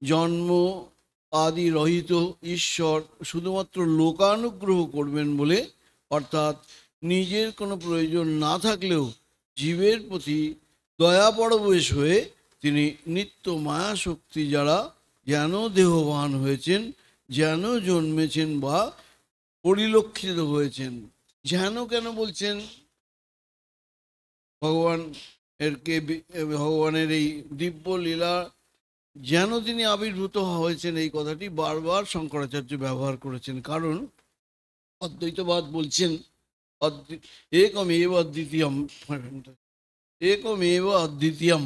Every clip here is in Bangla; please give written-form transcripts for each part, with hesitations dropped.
জন্ম আদি রহিত ঈশ্বর শুধুমাত্র লোকানুগ্রহ করবেন বলে, অর্থাৎ নিজের কোনো প্রয়োজন না থাকলেও জীবের প্রতি দয়া পরবশ হয়ে তিনি নিত্য মায়া শক্তি যারা যেন দেহবান হয়েছেন, যেন জন্মেছেন বা পরিলক্ষিত হয়েছেন। যেন কেন বলছেন? ভগবান ভগবানের এই দিব্য লীলা যেন তিনি আবির্ভূত হয়েছেন, এই কথাটি বারবার শঙ্করাচার্য ব্যবহার করেছেন। কারণ অদ্বৈতবাদ বলছেন একমেব অদ্বিতীয়ম, একমেব অদ্বিতীয়ম।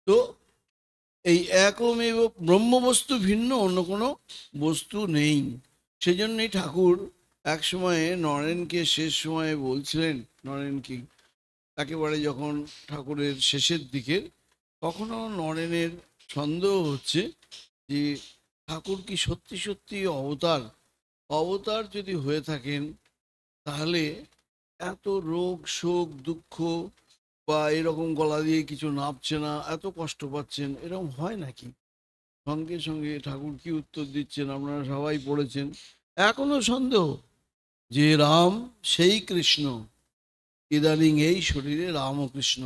তো এই একমেব ব্রহ্মবস্তু ভিন্ন অন্য কোনো বস্তু নেই। সেজন্যই ঠাকুর এক সময়ে নরেনকে শেষ সময়ে বলছিলেন, নরেনকে একেবারে যখন ঠাকুরের শেষের দিকে, কখনো নরেনের সন্দেহ হচ্ছে যে ঠাকুর কি সত্যি সত্যি অবতার, অবতার যদি হয়ে থাকেন তাহলে এত রোগ শোক দুঃখ বা এরকম গলা দিয়ে কিছু নাপছে না, এত কষ্ট পাচ্ছেন, এরকম হয় নাকি? সঙ্গে সঙ্গে ঠাকুর কি উত্তর দিচ্ছেন আপনারা সবাই পড়েছেন। এখনো সন্দেহ যে রাম সেই কৃষ্ণ, ইদানিং এই শরীরে রাম ও কৃষ্ণ,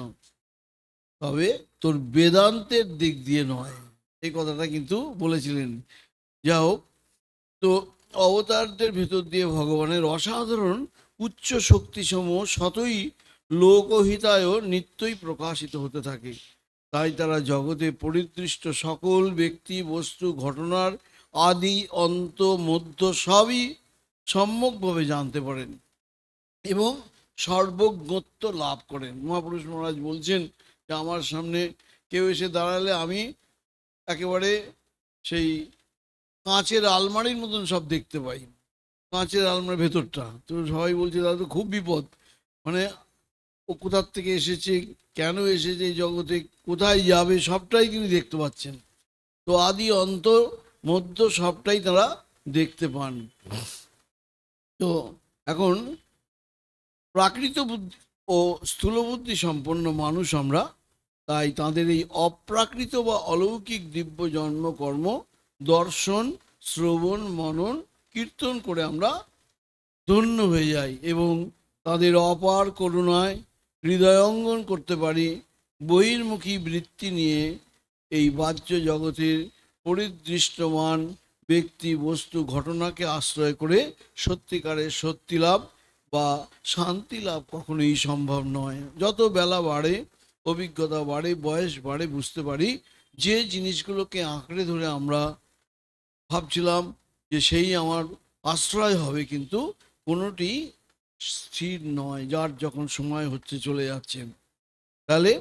তবে তোর বেদান্তের দিক দিয়ে নয়, এই কথাটা কিন্তু বলেছিলেন। যা হোক, তো অবতারদের ভেতর দিয়ে ভগবানের অসাধারণ উচ্চ শক্তিসমূহ শতই লোকহিতায় নিত্যই প্রকাশিত হতে থাকে। তাই তারা জগতে পরিদৃষ্ট সকল ব্যক্তি বস্তু ঘটনার আদি অন্ত মধ্য সবই সম্যকভাবে জানতে পারেন এবং সর্বজ্ঞত্ব লাভ করেন। মহাপুরুষ মহারাজ বলছেন যে আমার সামনে কেউ এসে দাঁড়ালে আমি একেবারে সেই কাঁচের আলমারির মতন সব দেখতে পাই, কাঁচের আলমারির ভেতরটা। তো সবাই বলছে দাদা তো খুব বিপদ, মানে ও কোথার থেকে এসেছে, কেন এসেছে এই জগতে, কোথায় যাবে, সবটাই তিনি দেখতে পাচ্ছেন। তো আদি অন্ত মধ্য সবটাই তারা দেখতে পান। তো এখন প্রাকৃত বুদ্ধি ও স্থূল বুদ্ধি সম্পন্ন মানুষ আমরা, তাই তাদের এই অপ্রাকৃত বা অলৌকিক দিব্য জন্মকর্ম দর্শন শ্রবণ মনন কীর্তন করে আমরা ধন্য হয়ে যাই এবং তাদের অপার করুণায় হৃদয়ঙ্গন করতে পারি। বহির্মুখী বৃত্তি নিয়ে এই বাহ্য জগতের পরিদৃষ্টমান ব্যক্তি বস্তু ঘটনাকে আশ্রয় করে সত্যিকারের সত্যি লাভ বা শান্তি লাভ কখনোই সম্ভব নয়। যত বেলা বাড়ে, অভিজ্ঞতা বাড়ে, বয়স বাড়ে, বুঝতে পারি যে জিনিসগুলোকে আঁকড়ে ধরে আমরা ভাবছিলাম যে সেই আমার আশ্রয় হবে, কিন্তু কোনোটি স্থির নয়, যার যখন সময় হচ্ছে চলে যাচ্ছে। তাহলে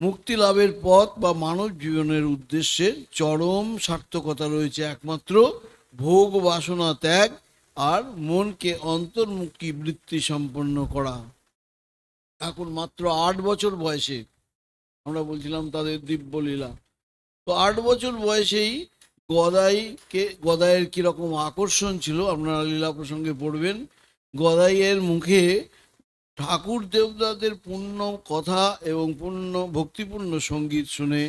মুক্তি লাভের পথ বা মানব জীবনের উদ্দেশ্যে চরম সার্থকতা রয়েছে একমাত্র ভোগ বাসনা ত্যাগ আর মনকে অন্তর্মুখী বৃত্তি সম্পন্ন করা। এখন মাত্র 8 বছর বয়সে, আমরা বলছিলাম তাদের দিব্যলীলা, তো 8 বছর বয়সেই গদাইয়ের কিরকম আকর্ষণ ছিল আপনারা লীলা প্রসঙ্গে পড়বেন। গদাইয়ের মুখে ঠাকুর দেবতাদের পূর্ণ কথা এবং পূর্ণ ভক্তিপূর্ণ সঙ্গীত শুনে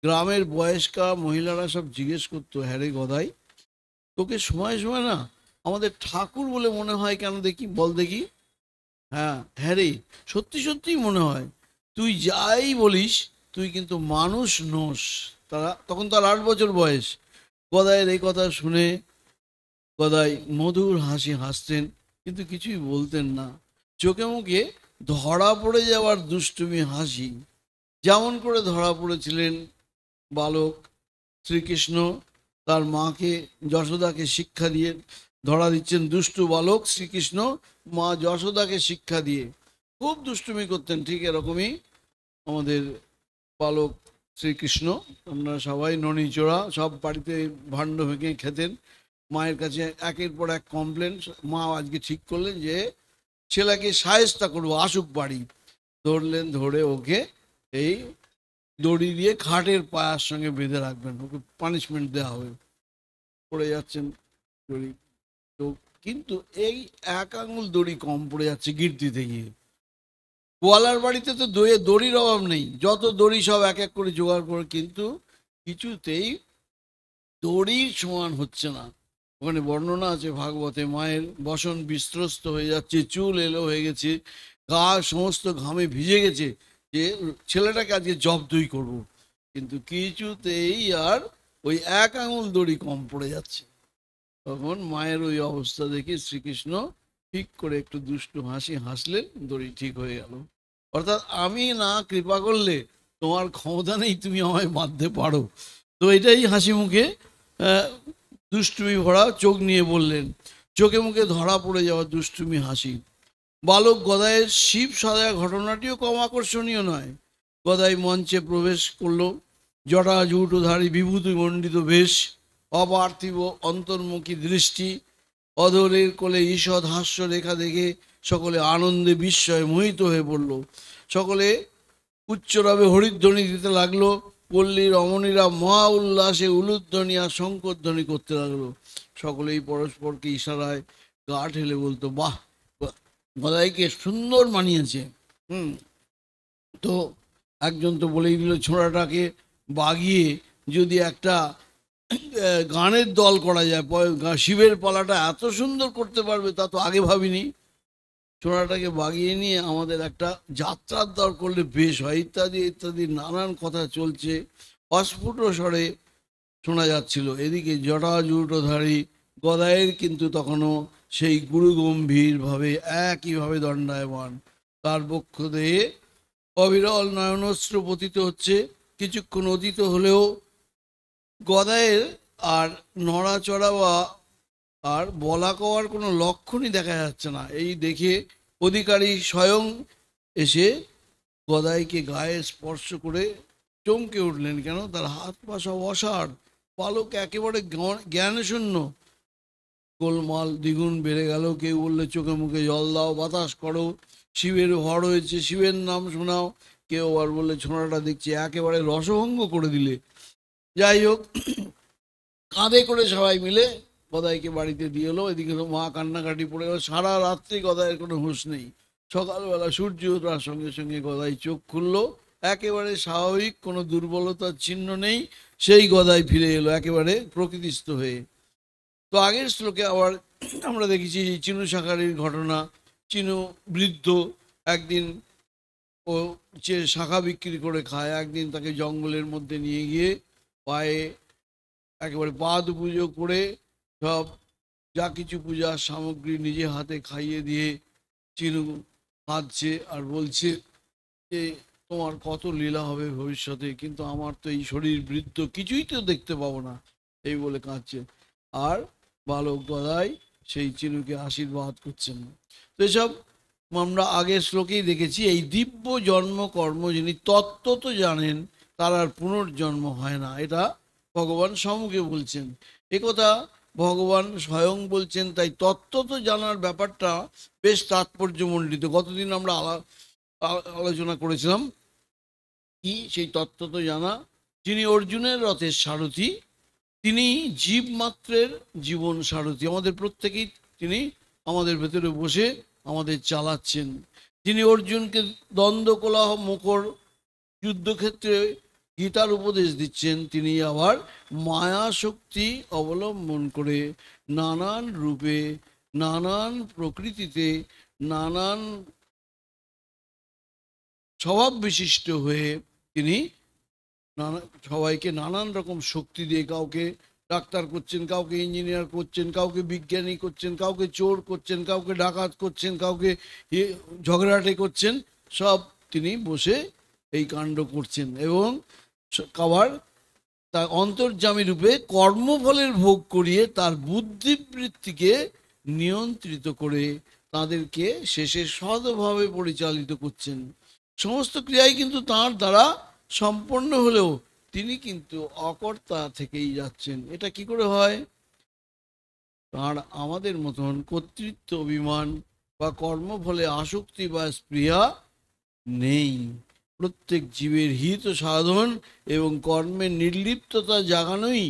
গ্রামের বয়স্কা মহিলারা সব জিজ্ঞেস করতো, হ্যাঁ রে গদাই, তোকে সময় সময় না আমাদের ঠাকুর বলে মনে হয় কেন দেখি, বল দেখি। হ্যাঁ হ্যাঁ রে, সত্যি সত্যিই মনে হয়, তুই যাই বলিস তুই কিন্তু মানুষ নোস। তখন তার 8 বছর বয়স। গদাইয়ের এই কথা শুনে গদাই মধুর হাসি হাসতেন, কিন্তু কিছুই বলতেন না। চোখে মুখে ধরা পড়ে যাওয়ার দুষ্টুমি হাসি, যেমন করে ধরা পড়েছিলেন বালক শ্রীকৃষ্ণ তার মাকে যশোদাকে শিক্ষা দিয়ে, ধরা দিচ্ছেন দুষ্টু বালক শ্রীকৃষ্ণ মা যশোদাকে শিক্ষা দিয়ে খুব দুষ্টুমি করতেন, ঠিক এরকমই আমাদের বালক শ্রীকৃষ্ণ। আমরা সবাই ননিচোড়া, সব বাড়িতে ভাণ্ড ভেঙে খেতেন। মায়ের কাছে একের পর এক কমপ্লেন। মা আজকে ঠিক করলেন যে ছেলেকে সায়স্তা করবো, আসুক বাড়ি। ধরলেন, ধরে ওকে এই দড়ি দিয়ে খাটের পায়ার সঙ্গে বেঁধে রাখবেন, ওকে পানিশমেন্ট দেওয়া হবে। পড়ে যাচ্ছেন দড়ি, তো কিন্তু এই 1 আঙুল দড়ি কম পড়ে যাচ্ছে গির্দিতে গিয়ে। গোয়ালার বাড়িতে তো দড়ির অভাব নেই, যত দড়ি সব এক এক করে জোগাড় করে, কিন্তু কিছুতেই দড়ির সমান হচ্ছে না। ওখানে বর্ণনা আছে ভাগবতে, মায়ের বসন বিস্ত্রস্ত হয়ে যাচ্ছে, চুল এলো হয়ে গেছে, গা সমস্ত ঘামে ভিজে গেছে, যে ছেলেটাকে আজকে জব্দই করব, কিন্তু কিছুতেই আর ওই এক আঙুল দড়ি কম পড়ে যাচ্ছে। তখন মায়ের ওই অবস্থা দেখে শ্রীকৃষ্ণ ঠিক করে একটু দুষ্টু হাসি হাসলেন, দড়ি ঠিক হয়ে গেল। অর্থাৎ আমি না কৃপা করলে তোমার ক্ষমতা নেই তুমি আমায় বাঁধতে পারো। তো এটাই হাসি মুখে দুষ্টুমি ভরা চোখ নিয়ে বললেন, চোখে মুখে ধরা পড়ে যাওয়া দুষ্টুমি হাসি। বালক গদাইয়ের শিব সাজা ঘটনাটিও কম আকর্ষণীয় নয়। গদাই মঞ্চে প্রবেশ করলো, জটা জুটোধারী বিভূতি মণ্ডিত বেশ, অপার্থিব অন্তর্মুখী দৃষ্টি, অধরের কোলে ঈষৎ হাস্য রেখা দেখে সকলে আনন্দে বিস্ময়ে মোহিত হয়ে পড়ল। সকলে উচ্চরবে হরিধ্বনি দিতে লাগলো। পল্লী রমণীরা মহা উল্লাসে উলুধ্বনি আর শঙ্করধ্বনি করতে লাগলো। সকলেই পরস্পরকে ইশারায় গা ঠেলে বলতো, বাহ, গদাইকে সুন্দর মানিয়েছে। তো একজন তো বলেই দিল, ছোড়াটাকে বাগিয়ে যদি একটা গানের দল করা যায়, শিবের পালাটা এত সুন্দর করতে পারবে তা তো আগে ভাবিনি। ছোড়াটাকে বাগিয়ে নিয়ে আমাদের একটা যাত্রার দল করলে বেশ হয়, ইত্যাদি ইত্যাদি নানান কথা চলছে, অস্ফুট স্বরে শোনা যাচ্ছিল। এদিকে জটাজুটোধারী গদাইয়ের কিন্তু তখনও সেই গুরুগম্ভীরভাবে একইভাবে দণ্ডায়মান, তার বক্ষ দেহে অবিরল নয়নস্র পতিত হচ্ছে। কিছুক্ষণ অতীত হলেও গদাইয়ের আর নড়াচড়া বা আর বলা কওয়ার কোনো লক্ষণই দেখা যাচ্ছে না। এই দেখে অধিকারী স্বয়ং এসে গদাইকে গায়ে স্পর্শ করে চমকে উঠলেন। কেন? তার হাত পা সব অসাড়, পালক একেবারে জ্ঞানশূন্য। গোলমাল দ্বিগুণ বেড়ে গেল। কেউ বললে চোখে মুখে জল দাও, বাতাস করো, শিবের ভর হয়েছে, শিবের নাম শোনাও। কেউ আবার বললে ছোঁড়াটা দেখছি একেবারে রসভঙ্গ করে দিলে। যাই হোক, কাঁধে করে সবাই মিলে গদাইকে বাড়িতে দিয়ে এলো। এদিকে তো মা কান্নাকাটি পড়ে গেল। সারা রাত্রি গদাইয়ের কোনো হুঁশ নেই। সকালবেলা সূর্য ওঠার সঙ্গে সঙ্গে গদাই চোখ খুললো, একেবারে স্বাভাবিক, কোনো দুর্বলতার চিহ্ন নেই। সেই গদাই ফিরে এলো একেবারে প্রকৃতিস্থ হয়ে। তো আগের শ্লোকে আবার আমরা দেখেছি চিনু শাঁখারির ঘটনা। চিনু বৃদ্ধ, একদিন ও যে শাখা বিক্রি করে খায়, একদিন তাকে জঙ্গলের মধ্যে নিয়ে গিয়ে পায়ে একেবারে পাদ পুজো করে সব যা কিছু পূজার সামগ্রী নিজে হাতে খাইয়ে দিয়ে চিনু কাঁদছে আর বলছে যে তোমার কত লীলা হবে ভবিষ্যতে, কিন্তু আমার তো এই শরীর বৃদ্ধ, কিছুই তো দেখতে পাবো না, এই বলে কাঁদছে। আর বালক গদাই সেই চিনুকে আশীর্বাদ করছেন। তো এসব আমরা আগের শ্লোকেই দেখেছি। এই দিব্য জন্ম কর্ম যিনি তত্ত্ব তো জানেন, তার আর পুনর্জন্ম হয় না, এটা ভগবান সম্মুখে বলছেন। একথা ভগবান স্বয়ং বলছেন। তাই তত্ত্ব তো জানার ব্যাপারটা বেশ তাৎপর্যমণ্ডিত। গতদিন আমরা আলোচনা করেছিলাম কি সেই তত্ত্ব তো জানা। যিনি অর্জুনের রথের সারথি, তিনি জীব মাত্রের জীবন সারথি, আমাদের প্রত্যেকেই তিনি আমাদের ভেতরে বসে আমাদের চালাচ্ছেন। যিনি অর্জুনকে দ্বন্দ্ব কোলাহ মুখর যুদ্ধক্ষেত্রে গীতার উপদেশ দিচ্ছেন, তিনি আবার মায়া শক্তি অবলম্বন করে নানান রূপে, নানান প্রকৃতিতে, নানান স্বভাব বিশিষ্ট হয়ে তিনি সবাইকে নানান রকম শক্তি দিয়ে, কাউকে ডাক্তার করছেন, কাউকে ইঞ্জিনিয়ার করছেন, কাউকে বিজ্ঞানী করছেন, কাউকে চোর করছেন, কাউকে ডাকাত করছেন, কাউকে ঝগড়াটে করছেন, সব তিনি বসে এই কাণ্ড করছেন। এবং আবার তার অন্তর্যামী রূপে কর্মফলের ভোগ করিয়ে তার বুদ্ধিবৃত্তিকে নিয়ন্ত্রিত করে তাদেরকে শেষে সৎভাবে পরিচালিত করছেন। সমস্ত ক্রিয়াই কিন্তু তার দ্বারা সম্পন্ন হলেও তিনি কিন্তু অকর্তা থেকেই যাচ্ছেন। এটা কি করে হয়? তার আমাদের মতন কর্তৃত্ব অভিমান বা কর্মফলে আসক্তি বা স্পৃহা নেই। প্রত্যেক জীবের হিত সাধন এবং কর্মের নির্লিপ্ততা জাগানোই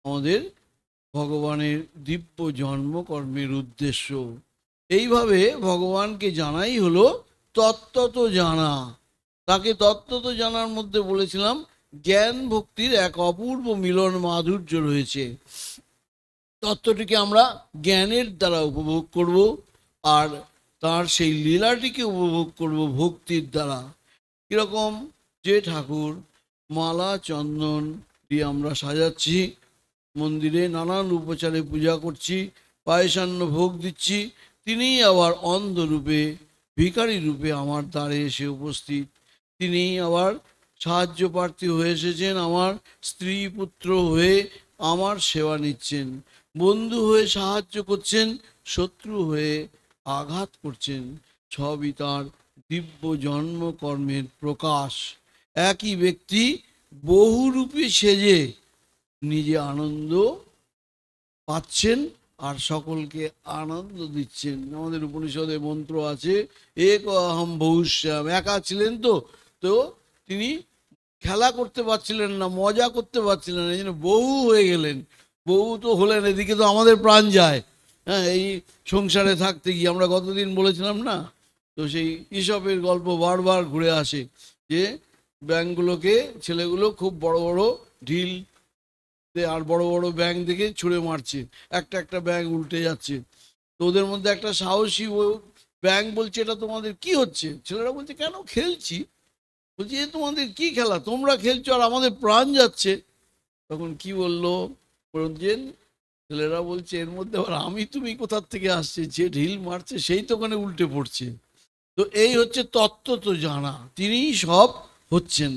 আমাদের ভগবানের দিব্য জন্ম কর্মের উদ্দেশ্য। এইভাবে ভগবানকে জানাই হলো তত্ত্ব জানা। তাকে তত্ত্ব জানার মধ্যে বলেছিলাম জ্ঞান ভক্তির এক অপূর্ব মিলন মাধুর্য রয়েছে। তত্ত্বটিকে আমরা জ্ঞানের দ্বারা উপভোগ করব, আর তার সেই লীলাটিকে উপভোগ করব ভক্তির দ্বারা। কিরকম? যে ঠাকুর মালা চন্দন দিয়ে আমরা সাজাচ্ছি, মন্দিরে নানান উপচারে পূজা করছি, পায়েসান্ন ভোগ দিচ্ছি, তিনিই আবার অন্ধ রূপে, ভিখারি রূপে আমার দ্বারে এসে উপস্থিত। তিনি আবার সাহায্য প্রার্থী হয়ে এসেছেন, আমার স্ত্রী পুত্র হয়ে আমার সেবা নিচ্ছেন, বন্ধু হয়ে সাহায্য করছেন, শত্রু হয়ে আঘাত করছেন। সবই তার দিব্য জন্ম কর্মের প্রকাশ। একই ব্যক্তি বহুরূপী সেজে নিজে আনন্দ পাচ্ছেন আর সকলকে আনন্দ দিচ্ছেন। আমাদের উপনিষদে মন্ত্র আছে, এক অহম বহুশ্যাম। একা ছিলেন তো তো তিনি খেলা করতে পারছিলেন না, মজা করতে পারছিলেন না, এই জন্য বহু হয়ে গেলেন। বহু তো হলেন, এদিকে তো আমাদের প্রাণ যায়। হ্যাঁ, এই সংসারে থাকতে গিয়ে আমরা গতদিন বলেছিলাম না, তো সেই ঈশপের গল্প বারবার ঘুরে আসে যে ব্যাঙগুলোকে ছেলেগুলো খুব বড় বড় ঢিল আর বড় বড় ব্যাঙ দেখে ছুঁড়ে মারছে, একটা একটা ব্যাঙ উল্টে যাচ্ছে। তো ওদের মধ্যে একটা সাহসী ব্যাঙ বলছে, এটা তোমাদের কি হচ্ছে? ছেলেরা বলছে, কেন খেলছি। বলছি, এ তোমাদের কি খেলা, তোমরা খেলছো আর আমাদের প্রাণ যাচ্ছে। তখন কি বললো বলছেন, ছেলেরা বলছে, এর মধ্যে আবার আমি তুমি কোথার থেকে আসছে, যে ঢিল মারছে সেই তো ওখানে উল্টে পড়ছে। তো এই হচ্ছে তত্ত্ব তো জানা, তিনিই সব হচ্ছেন।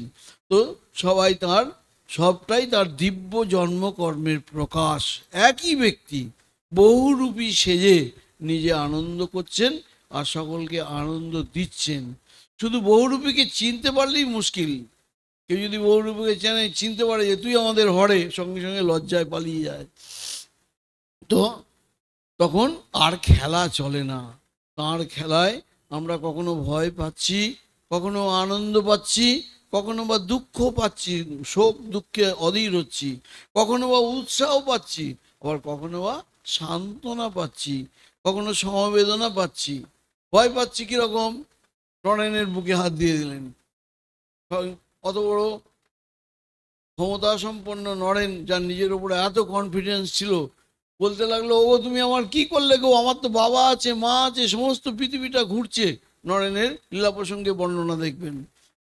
তো সবাই তার, সবটাই তার দিব্য জন্মকর্মের প্রকাশ। একই ব্যক্তি বহুরূপী সেজে নিজে আনন্দ করছেন আর সকলকে আনন্দ দিচ্ছেন। শুধু বহুরূপীকে চিনতে পারলেই মুশকিল। কেউ যদি বহুরূপীকে চেনে, চিনতে পারে যে তুই আমাদের হরে, সঙ্গে সঙ্গে লজ্জায় পালিয়ে যায়। তো তখন আর খেলা চলে না। তার খেলায় আমরা কখনো ভয় পাচ্ছি, কখনো আনন্দ পাচ্ছি, কখনো বা দুঃখ পাচ্ছি, শোক দুঃখে অধীর হচ্ছি, কখনো বা উৎসাহ পাচ্ছি, আবার কখনো বা সান্ত্বনা পাচ্ছি, কখনো সমবেদনা পাচ্ছি। ভয় পাচ্ছি কিরকম? নরেনের বুকে হাত দিয়ে দিলেন। অত বড় ক্ষমতা সম্পন্ন নরেন, যার নিজের উপরে এত কনফিডেন্স ছিল, বলতে লাগলো, ও তুমি আমার কি করলে গো, আমার তো বাবা আছে, মা আছে, সমস্ত পৃথিবীটা ঘুরছে। নরেনের লীলা প্রসঙ্গে বর্ণনা দেখবেন।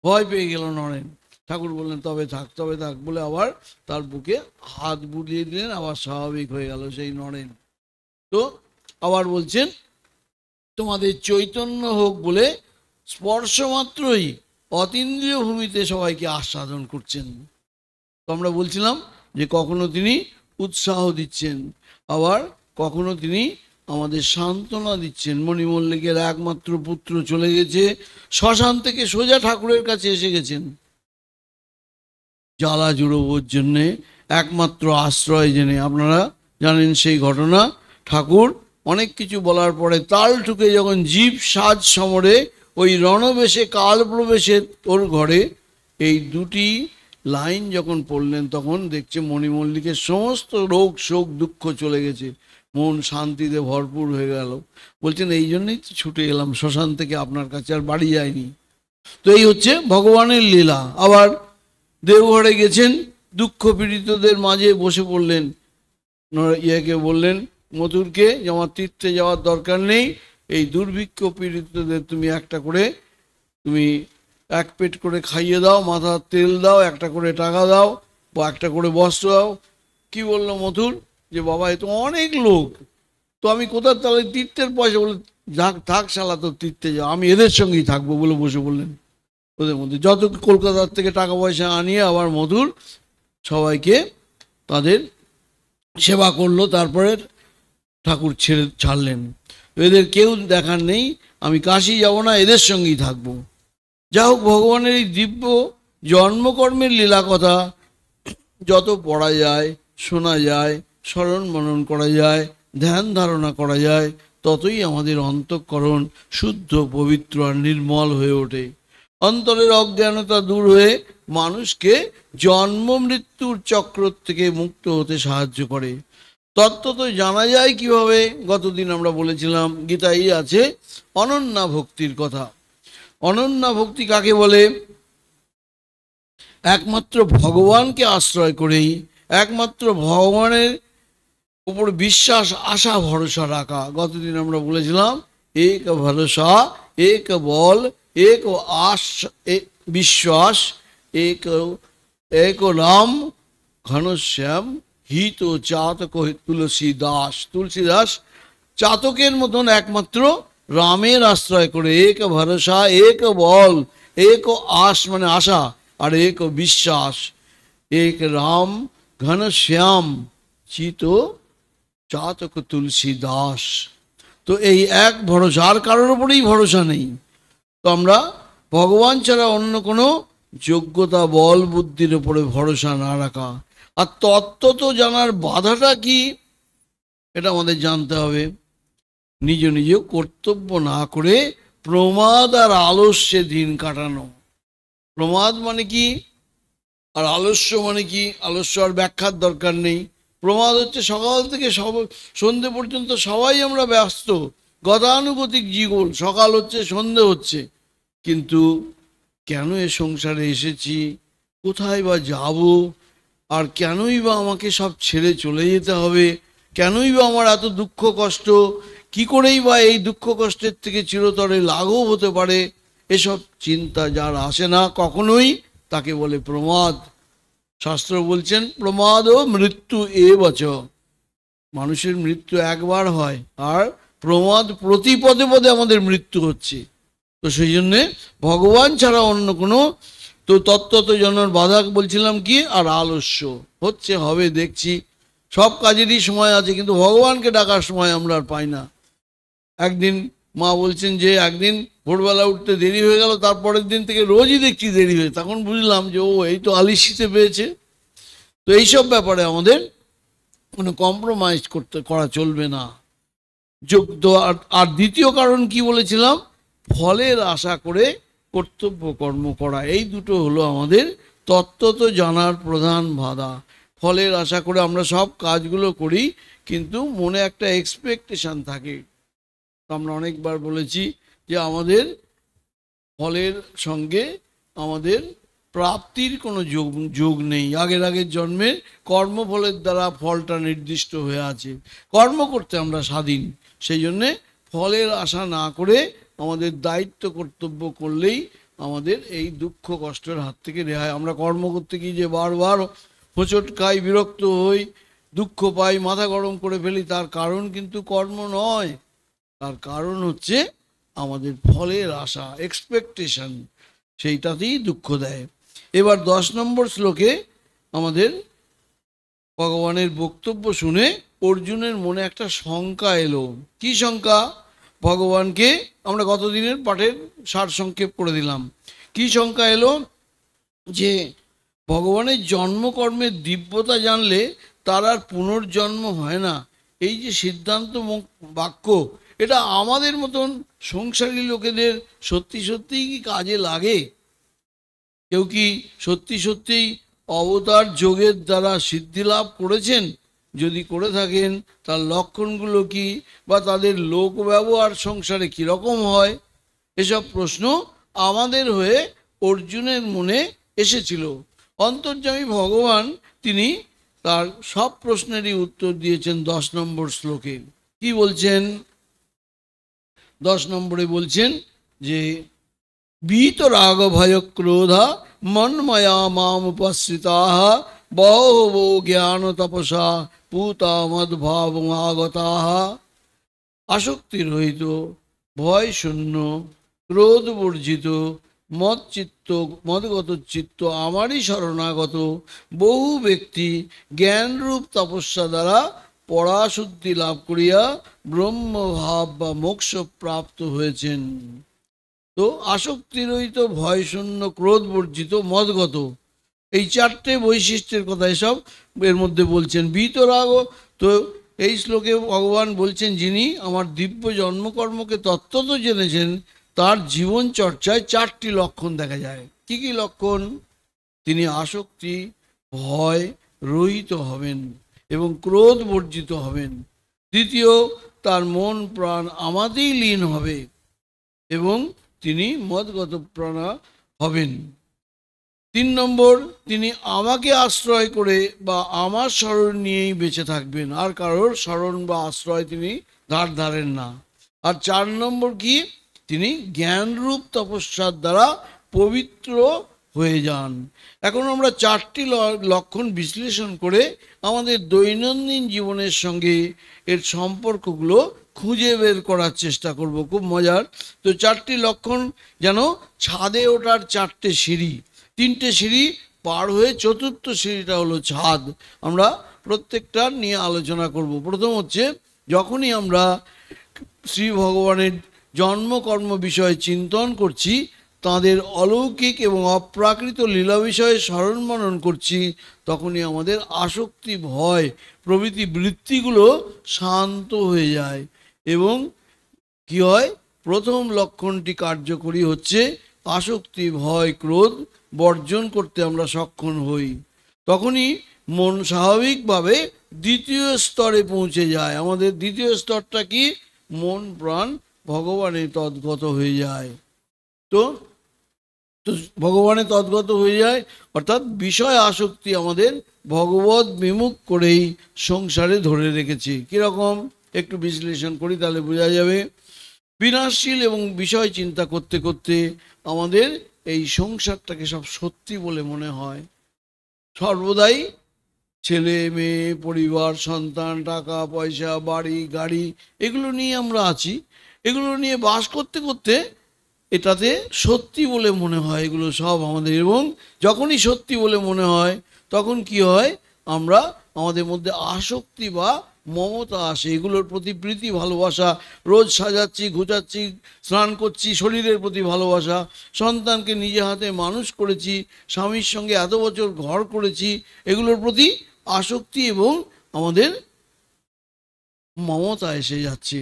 ভয় পেয়ে গেল নরেন। ঠাকুর বললেন, তবে থাক, তবে থাক বলে আবার তার বুকে হাত বুলিয়ে দিলেন, আবার স্বাভাবিক হয়ে গেল সেই নরেন। তো আবার বলছেন, তোমাদের চৈতন্য হোক বলে স্পর্শ মাত্রই অতীন্দ্রিয় ভূমিতে সবাইকে আস্বাদন করছেন। তো আমরা বলছিলাম যে কখনো তিনি উৎসাহ দিচ্ছেন, আবার কখনো তিনি আমাদের সান্ত্বনা দিচ্ছেন। মণিমল্লিকের একমাত্র পুত্র চলে গেছে, শ্মশান থেকে সোজা ঠাকুরের কাছে এসে গেছেন জ্বালা জুড়োবোর জন্যে, একমাত্র আশ্রয় জেনে। আপনারা জানেন সেই ঘটনা। ঠাকুর অনেক কিছু বলার পরে তাল ঠুকে যখন জীব সাজ সমরে ওই রণবেশে কাল প্রবেশে ওর ঘরে, এই দুটি লাইন যখন পড়লেন, তখন দেখছে মণিমল্লিকের সমস্ত রোগ শোক দুঃখ চলে গেছে, মন শান্তিতে ভরপুর হয়ে গেল। বলছেন, এই জন্যই তো ছুটে এলাম শ্মশান থেকে আপনার কাছে, আর বাড়ি যায়নি। তো এই হচ্ছে ভগবানের লীলা। আবার দেওঘরে গেছেন, দুঃখ পীড়িতদের মাঝে বসে পড়লেন, ইয়েকে বললেন মথুরকে যে আমার তীর্থে যাওয়ার দরকার নেই, এই দুর্ভিক্ষ পীড়িতদের তুমি একটা করে, তুমি এক পেট করে খাইয়ে দাও, মাথার তেল দাও, একটা করে টাকা দাও, বা একটা করে বস্ত্র দাও। কি বললো মথুর, যে বাবা এ তো অনেক লোক, তো আমি কোথার তাহলে তীর্থের পয়সা? বলে, যাক থাক শালা, তো তীর্থে যাও, আমি এদের সঙ্গেই থাকবো বলে বসে বললেন। ওদের মধ্যে যত কলকাতার থেকে টাকা পয়সা আনিয়ে আবার মধুর সবাইকে তাদের সেবা করলো। তারপরে ঠাকুর ছাড়লেন, এদের কেউ দেখার নেই, আমি কাশি যাব না, এদের সঙ্গেই থাকবো। যা হোক, ভগবানের এই দিব্য জন্মকর্মের লীলা কথা যত পড়া যায়, শোনা যায়, স্মরণ মনন করা যায়, ধ্যান ধারণা করা যায়, ততই আমাদের অন্তঃকরণ শুদ্ধ, পবিত্র আর নির্মল হয়ে ওঠে। অন্তরের অজ্ঞানতা দূর হয়ে মানুষকে জন্ম মৃত্যুর চক্র থেকে মুক্ত হতে সাহায্য করে। তত্ত্ব তো জানা যায় কিভাবে? গতদিন আমরা বলেছিলাম, গীতাই আছে অনন্যা ভক্তির কথা। অনন্যা ভক্তি কাকে বলে? একমাত্র ভগবানকে আশ্রয় করেই, একমাত্র ভগবানের উপর বিশ্বাস, আশা, ভরসা রাখা। গতদিন আমরা বলেছিলাম এক ভরসা, এক বল, এক আশ, বিশ্বাস, এক এক রাম ঘনশ্যাম হিত চাতক তুলসী দাস। তুলসী দাস চাতকের মতন একমাত্র রামের আশ্রয় করে, এক ভরসা, এক বল, এক আশ মানে আশা, আর এক বিশ্বাস, এক রাম ঘনশ্যাম চিত চাতক তুলসী দাস। তো এই এক ভরসা, আর কারোর উপরেই ভরসা নেই। তো আমরা ভগবান ছাড়া অন্য কোনো যোগ্যতা, বল, বুদ্ধির উপরে ভরসা না রাখা। আর তত্ত্ব তো জানার বাধাটা কি, এটা আমাদের জানতে হবে। নিজ নিজ কর্তব্য না করে প্রমাদ আর আলস্যে দিন কাটানো। প্রমাদ মানে কি, আর আলস্য মানে কি? আলস্য আর ব্যাখ্যার দরকার নেই। প্রমাদ হচ্ছে সকাল থেকে সন্ধে পর্যন্ত সবাই আমরা ব্যস্ত, গতানুগতিক জীবন, সকাল হচ্ছে সন্ধে হচ্ছে, কিন্তু কেন এ সংসারে এসেছি, কোথায় বা যাব, আর কেনই বা আমাকে সব ছেড়ে চলে যেতে হবে, কেনই বা আমার এত দুঃখ কষ্ট, কি করেই বা এই দুঃখ কষ্টের থেকে চিরতরে লাঘব হতে পারে, এসব চিন্তা যার আসে না কখনোই, তাকে বলে প্রমাদ। শাস্ত্র বলছেন প্রমাদ ও মৃত্যু এ বচ, মানুষের মৃত্যু একবার হয়, আর প্রমাদ প্রতি পদে পদে আমাদের মৃত্যু হচ্ছে। তো সেই জন্যে ভগবান ছাড়া অন্য কোনো তো তত্ত্ব জানার বাধা বলছিলাম কি, আর আলস্য হচ্ছে, হবে, দেখছি, সব কাজেরই সময় আছে, কিন্তু ভগবানকে ডাকার সময় আমরা আর পাই না। একদিন মা বলছেন যে একদিন ভোরবেলা উঠতে দেরি হয়ে গেল, তারপরের দিন থেকে রোজই দেখছি দেরি হয়ে, তখন বুঝলাম যে ও এই তো আলিশিতে পেয়েছে। তো এইসব ব্যাপারে আমাদের কোনো কম্প্রোমাইজ করা চলবে না। যোগ্য আর দ্বিতীয় কারণ কি বলেছিলাম, ফলের আশা করে কর্তব্য কর্ম করা। এই দুটো হলো আমাদের তত্ত্ব জানার প্রধান বাধা। ফলের আশা করে আমরা সব কাজগুলো করি, কিন্তু মনে একটা এক্সপেকটেশন থাকে। আমরা অনেকবার বলেছি যে আমাদের ফলের সঙ্গে আমাদের প্রাপ্তির কোনো যোগ নেই। আগের আগের জন্মের কর্মফলের দ্বারা ফলটা নির্দিষ্ট হয়ে আছে, কর্ম করতে আমরা স্বাধীন। সেই জন্যে ফলের আশা না করে আমাদের দায়িত্ব কর্তব্য করলেই আমাদের এই দুঃখ কষ্টের হাত থেকে রেহাই। আমরা কর্ম করতে গিয়ে যে বারবার হোঁচট খাই, বিরক্ত হই, দুঃখ পাই, মাথা গরম করে ফেলি, তার কারণ কিন্তু কর্ম নয়, তার কারণ হচ্ছে আমাদের ফলের আশা, এক্সপেকটেশন, সেইটাতেই দুঃখ দেয়। এবার 10 নম্বর শ্লোকে আমাদের ভগবানের বক্তব্য শুনে অর্জুনের মনে একটা শঙ্কা এলো। কি শঙ্কা? ভগবানকে আমরা গতদিনের পাঠের সারসংক্ষেপ করে দিলাম। কি শঙ্কা এলো? যে ভগবানের জন্মকর্মের দিব্যতা জানলে তার আর পুনর্জন্ম হয় না, এই যে সিদ্ধান্ত বাক্য, এটা আমাদের মতন সংসারী লোকেদের সত্যি সত্যিই কি কাজে লাগে? কেউ কি সত্যি সত্যিই অবতার যোগের দ্বারা সিদ্ধি লাভ করেছেন? যদি করে থাকেন তার লক্ষণগুলো কি, বা তাদের লোক ব্যবহার সংসারে কীরকম হয়, এসব প্রশ্ন আমাদের হয়ে অর্জুনের মনে এসেছিল। অন্তর্যামী ভগবান তিনি তার সব প্রশ্নেরই উত্তর দিয়েছেন 10 নম্বর শ্লোকে। কি বলছেন? 10 নম্বরে বলছেন যে वीतराग भय क्रोधा मन्मया मामुपश्रिता बहवो ज्ञान तपसा पूता मद्भावमागता। আসক্তি রহিত, ভয় শূন্য, ক্রোধ বর্জিত, মদগত চিত্ত আমারই শরণাগত বহু ব্যক্তি জ্ঞানরূপ তপস্যা দ্বারা পরাশুদ্ধি লাভ করিয়া ব্রহ্মভাব বা মোক্ষ প্রাপ্ত হয়েছেন। তো আসক্তিরহিত, ভয়শূন্য, ক্রোধ বর্জিত, মদগত, এই 4টে বৈশিষ্ট্যের কথা এসব এর মধ্যে বলছেন। বিতরাগ, তো এই শ্লোকে ভগবান বলছেন যিনি আমার দিব্য জন্মকর্মকে তত্ত্বত জেনেছেন, তার জীবন চর্চায় 4টি লক্ষণ দেখা যায়। কি কি লক্ষণ? তিনি আসক্তি, ভয় রহিত হবেন এবং ক্রোধ বর্জিত হবেন। দ্বিতীয়, তার মন প্রাণ আমাতেই লীন হবে এবং তিনি মদগত প্রাণা হবেন। 3 নম্বর, তিনি আমাকে আশ্রয় করে বা আমার শরণ নিয়েই বেঁচে থাকবেন, আর কারোর শরণ বা আশ্রয় তিনি ধার ধারেন না। আর 4 নম্বর কি, তিনি জ্ঞানরূপ তপস্যার দ্বারা পবিত্র হয়ে যান। এখন আমরা 4টি লক্ষণ বিশ্লেষণ করে আমাদের দৈনন্দিন জীবনের সঙ্গে এর সম্পর্কগুলো খুঁজে বের করার চেষ্টা করব। খুব মজার। তো 4টি লক্ষণ যেন ছাদে ওঠার 4টে সিঁড়ি, 3টে সিঁড়ি পার হয়ে 4র্থ সিঁড়িটা হলো ছাদ। আমরা প্রত্যেকটা নিয়ে আলোচনা করব। প্রথম হচ্ছে, যখনই আমরা শ্রী ভগবানের জন্মকর্ম বিষয়ে চিন্তন করছি, তাঁদের অলৌকিক এবং অপ্রাকৃত লীলা বিষয়ে স্মরণ মনন করছি, তখনই আমাদের আসক্তি, ভয় প্রভৃতি বৃত্তিগুলো শান্ত হয়ে যায় এবং কি হয়, প্রথম লক্ষণটি কার্যকরী হচ্ছে আসক্তি, ভয়, ক্রোধ বর্জন করতে আমরা সক্ষম হই। তখনই মন স্বাভাবিকভাবে দ্বিতীয় স্তরে পৌঁছে যায়। আমাদের দ্বিতীয় স্তরটা কি, মন প্রাণ ভগবানে তদ্গত হয়ে যায়। তো ভগবানে তদ্গত হয়ে যায়, অর্থাৎ বিষয় আসক্তি আমাদের ভগবত বিমুখ করেই সংসারে ধরে রেখেছে। কীরকম একটু বিশ্লেষণ করি, তাহলে বোঝা যাবে। বিনাশশীল এবং বিষয় চিন্তা করতে করতে আমাদের এই সংসারটাকে সব সত্যি বলে মনে হয়। সর্বদাই ছেলে মেয়ে, পরিবার, সন্তান, টাকা পয়সা, বাড়ি গাড়ি, এগুলো নিয়ে আমরা আছি। এগুলো নিয়ে বাস করতে করতে এটাতে সত্যি বলে মনে হয় এগুলো সব আমাদের। এবং যখনই সত্যি বলে মনে হয়, তখন কি হয়, আমরা আমাদের মধ্যে আসক্তি বা মমতা আসে, এগুলোর প্রতি প্রীতি, ভালোবাসা। রোজ সাজাচ্ছি, ঘুচাচ্ছি, স্নান করছি, শরীরের প্রতি ভালোবাসা। সন্তানকে নিজে হাতে মানুষ করেছি, স্বামীর সঙ্গে এত বছর ঘর করেছি, এগুলোর প্রতি আসক্তি এবং আমাদের মমতা এসে যাচ্ছে।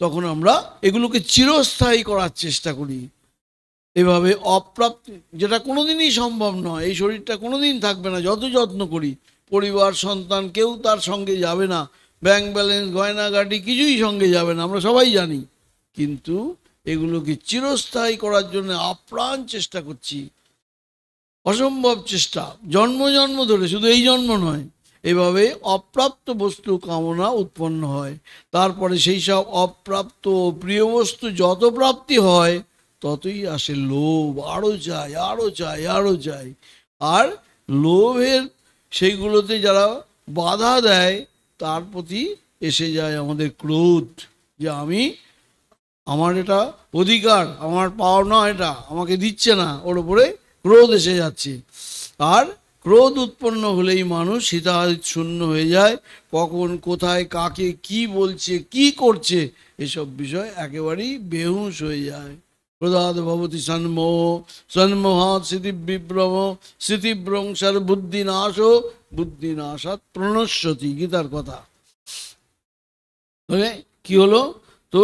তখন আমরা এগুলোকে চিরস্থায়ী করার চেষ্টা করি। এভাবে অপ্রাপ্তি, যেটা কোনোদিনই সম্ভব নয়, এই শরীরটা কোনোদিন থাকবে না যত যত্ন করি। পরিবার, সন্তান, কেউ তার সঙ্গে যাবে না। ব্যাংক ব্যালেন্স, গয়নাগাটি কিছুই সঙ্গে যাবে না, আমরা সবাই জানি। কিন্তু এগুলোকে চিরস্থায়ী করার জন্য আপ্রাণ চেষ্টা করছি, অসম্ভব চেষ্টা, জন্ম জন্ম ধরে, শুধু এই জন্ম নয়। এভাবে অপ্রাপ্ত বস্তু কামনা উৎপন্ন হয়। তারপরে সেই সব অপ্রাপ্ত প্রিয় বস্তু যত প্রাপ্তি হয়, ততই আসে লোভ, আরও চাই, আরও চাই, আরও চাই। আর লোভের সেইগুলোতে যারা বাধা দেয়, তার প্রতি এসে যায় আমাদের ক্রোধ, যে আমার এটা অধিকার, আমার পাওনা, এটা আমাকে দিচ্ছে না, ওর উপরে ক্রোধ এসে যাচ্ছে। আর ক্রোধ উৎপন্ন হলেই মানুষ হিতাহিত শূন্য হয়ে যায়। কখন, কোথায়, কাকে, কি বলছে, কি করছে, এসব বিষয় একেবারেই বেহুশ হয়ে যায়। প্রদাদ ভবতি সন্মোহ, সন্মোহাৎ স্মৃতিবিভ্রম, স্মৃতিভ্রংশার বুদ্ধিনাশ, বুদ্ধিনাশাৎ প্রণশ্যতি, গীতার কথা। কি হলো, তো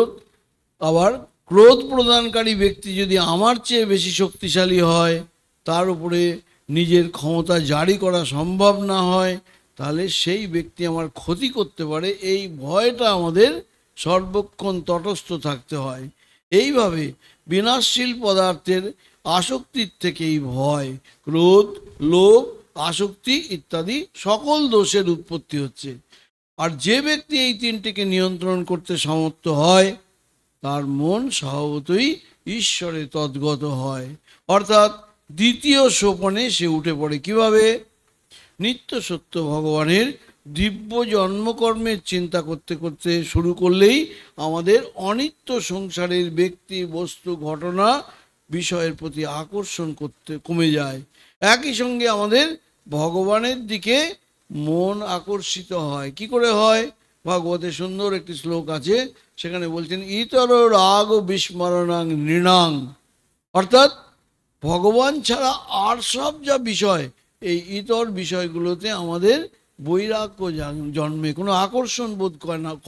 আবার ক্রোধ প্রদানকারী ব্যক্তি যদি আমার চেয়ে বেশি শক্তিশালী হয়, তার উপরে নিজের ক্ষমতা জারি করা সম্ভব না হয়, তাহলে সেই ব্যক্তি আমার ক্ষতি করতে পারে, এই ভয়টা আমাদের সর্বক্ষণ তটস্থ থাকতে হয়। এইভাবে বিনাশশীল পদার্থের আসক্তির থেকে এই ভয়, ক্রোধ, লোভ, আসক্তি ইত্যাদি সকল দোষের উৎপত্তি হচ্ছে। আর যে ব্যক্তি এই তিনটিকে নিয়ন্ত্রণ করতে সমর্থ হয়, তার মন স্বভাবতই ঈশ্বরে তদ্গত হয়, অর্থাৎ দ্বিতীয় সোপানে সে উঠে পড়ে। কিভাবে? নিত্য সত্য ভগবানের দিব্য জন্মকর্মের চিন্তা করতে করতে শুরু করলেই আমাদের অনিত্য সংসারের ব্যক্তি, বস্তু, ঘটনা, বিষয়ের প্রতি আকর্ষণ করতে কমে যায়। একই সঙ্গে আমাদের ভগবানের দিকে মন আকর্ষিত হয়। কি করে হয়? ভাগবতে সুন্দর একটি শ্লোক আছে, সেখানে বলছেন ইতর রাগ বিস্মরণাং নৃণাং, অর্থাৎ ভগবান ছাড়া আর সব যা বিষয়, এই ইতর বিষয়গুলোতে আমাদের বৈরাগ্য জন্মে, কোনো আকর্ষণ বোধ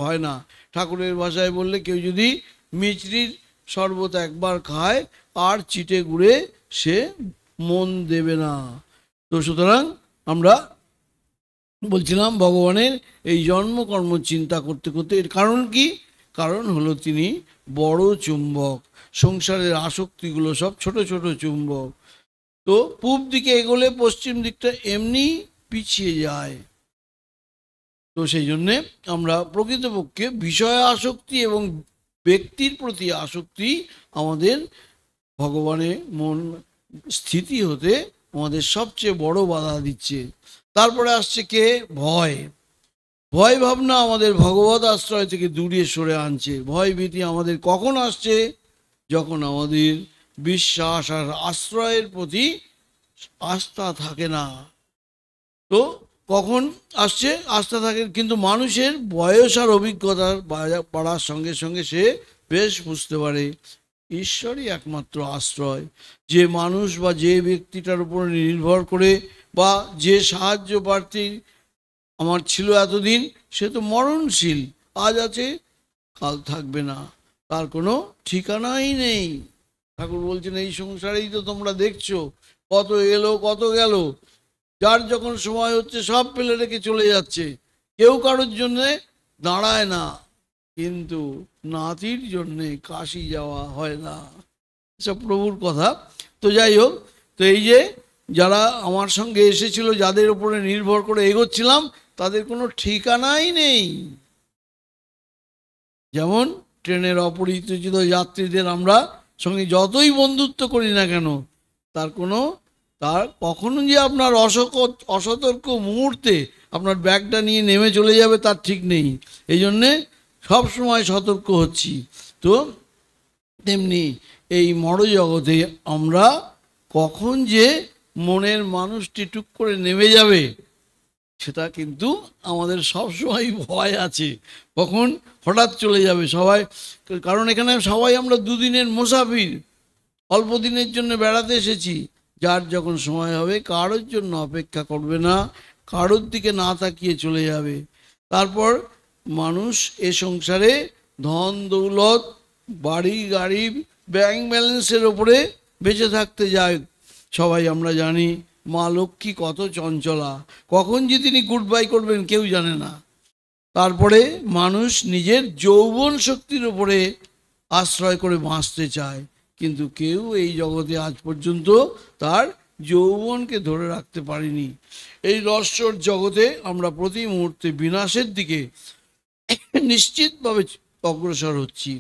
হয় না। ঠাকুরের ভাষায় বললে, কেউ যদি মিচড়ির শরবত একবার খায়, আর চিটে গুড়ে সে মন দেবে না। তো সুতরাং আমরা বলছিলাম, ভগবানের এই জন্মকর্ম চিন্তা করতে করতে, এর কারণ কি? কারণ হলো তিনি বড় চুম্বক, সংসারের আসক্তিগুলো সব ছোট ছোট চুম্বক। তো পূব দিকে এগোলে পশ্চিম দিকটা এমনি পিছিয়ে যায়। তো সেই জন্যে আমরা প্রকৃতপক্ষে বিষয় আসক্তি এবং ব্যক্তির প্রতি আসক্তি আমাদের ভগবানের মন স্থিতি হতে আমাদের সবচেয়ে বড় বাধা দিচ্ছে। তারপরে আসছে কে? ভয়। ভয় ভাবনা আমাদের ভগবত আশ্রয় থেকে দূরে সরে আনছে। ভয় ভীতি আমাদের কখন আসছে? যখন আমাদের বিশ্বাস আর আশ্রয়ের প্রতি আস্থা থাকে না। তো কখন আসছে? আস্থা থাকে, কিন্তু মানুষের বয়স আর অভিজ্ঞতার বাড়ার সঙ্গে সঙ্গে সে বেশ বুঝতে পারে ঈশ্বরই একমাত্র আশ্রয়। যে মানুষ বা যে ব্যক্তিটার উপর নির্ভর করে বা যে সাহায্য প্রার্থী আমার ছিল এতদিন, সে তো মরণশীল, আজ আছে কাল থাকবে না, তার কোনো ঠিকানাই নেই। ঠাকুর বলছেন এই সংসারেই তো তোমরা দেখছো কত এলো কত গেল, যার যখন সময় হচ্ছে সব ফেলে রেখে চলে যাচ্ছে, কেউ কারোর জন্যে দাঁড়ায় না, কিন্তু নাতির জন্যে কাশি যাওয়া হয় না। সব প্রভুর কথা। তো যাই হোক, তো এই যে যারা আমার সঙ্গে এসেছিল, যাদের উপরে নির্ভর করে এগোচ্ছিলাম, তাদের কোনো ঠিকানাই নেই। যেমন ট্রেনের অপরিচিত যাত্রীদের আমরা সঙ্গে যতই বন্ধুত্ব করি না কেন, তার কখনো যে আপনার অসতর্ক মুহূর্তে আপনার ব্যাগটা নিয়ে নেমে চলে যাবে তার ঠিক নেই। এই জন্যে সবসময় সতর্ক হচ্ছি। তো তেমনি এই মরজগতে আমরা কখন যে মনের মানুষটি টুক করে নেমে যাবে সেটা কিন্তু আমাদের সবসময় ভয় আছে, কখন হঠাৎ চলে যাবে সবাই। কারণ এখানে সবাই আমরা দুদিনের মুসাফির, অল্প দিনের জন্য বেড়াতে এসেছি। যার যখন সময় হবে কারোর জন্য অপেক্ষা করবে না, কারোর দিকে না তাকিয়ে চলে যাবে। তারপর মানুষ এ সংসারে ধন দৌলত, বাড়ি গাড়ি, ব্যাংক ব্যালেন্সের ওপরে বেঁচে থাকতে যায়। সবাই আমরা জানি মা লক্ষ্মী কত চঞ্চলা, কখন যে তিনি গুড বাই করবেন কেউ জানে না। তারপরে মানুষ নিজের যৌবন শক্তির উপরে আশ্রয় করে বাঁচতে চায়, কিন্তু কেউ এই জগতে আজ পর্যন্ত তার যৌবনকে ধরে রাখতে পারেনি। এই নশ্বর জগতে আমরা প্রতি মুহূর্তে বিনাশের দিকে নিশ্চিতভাবে অগ্রসর হচ্ছি।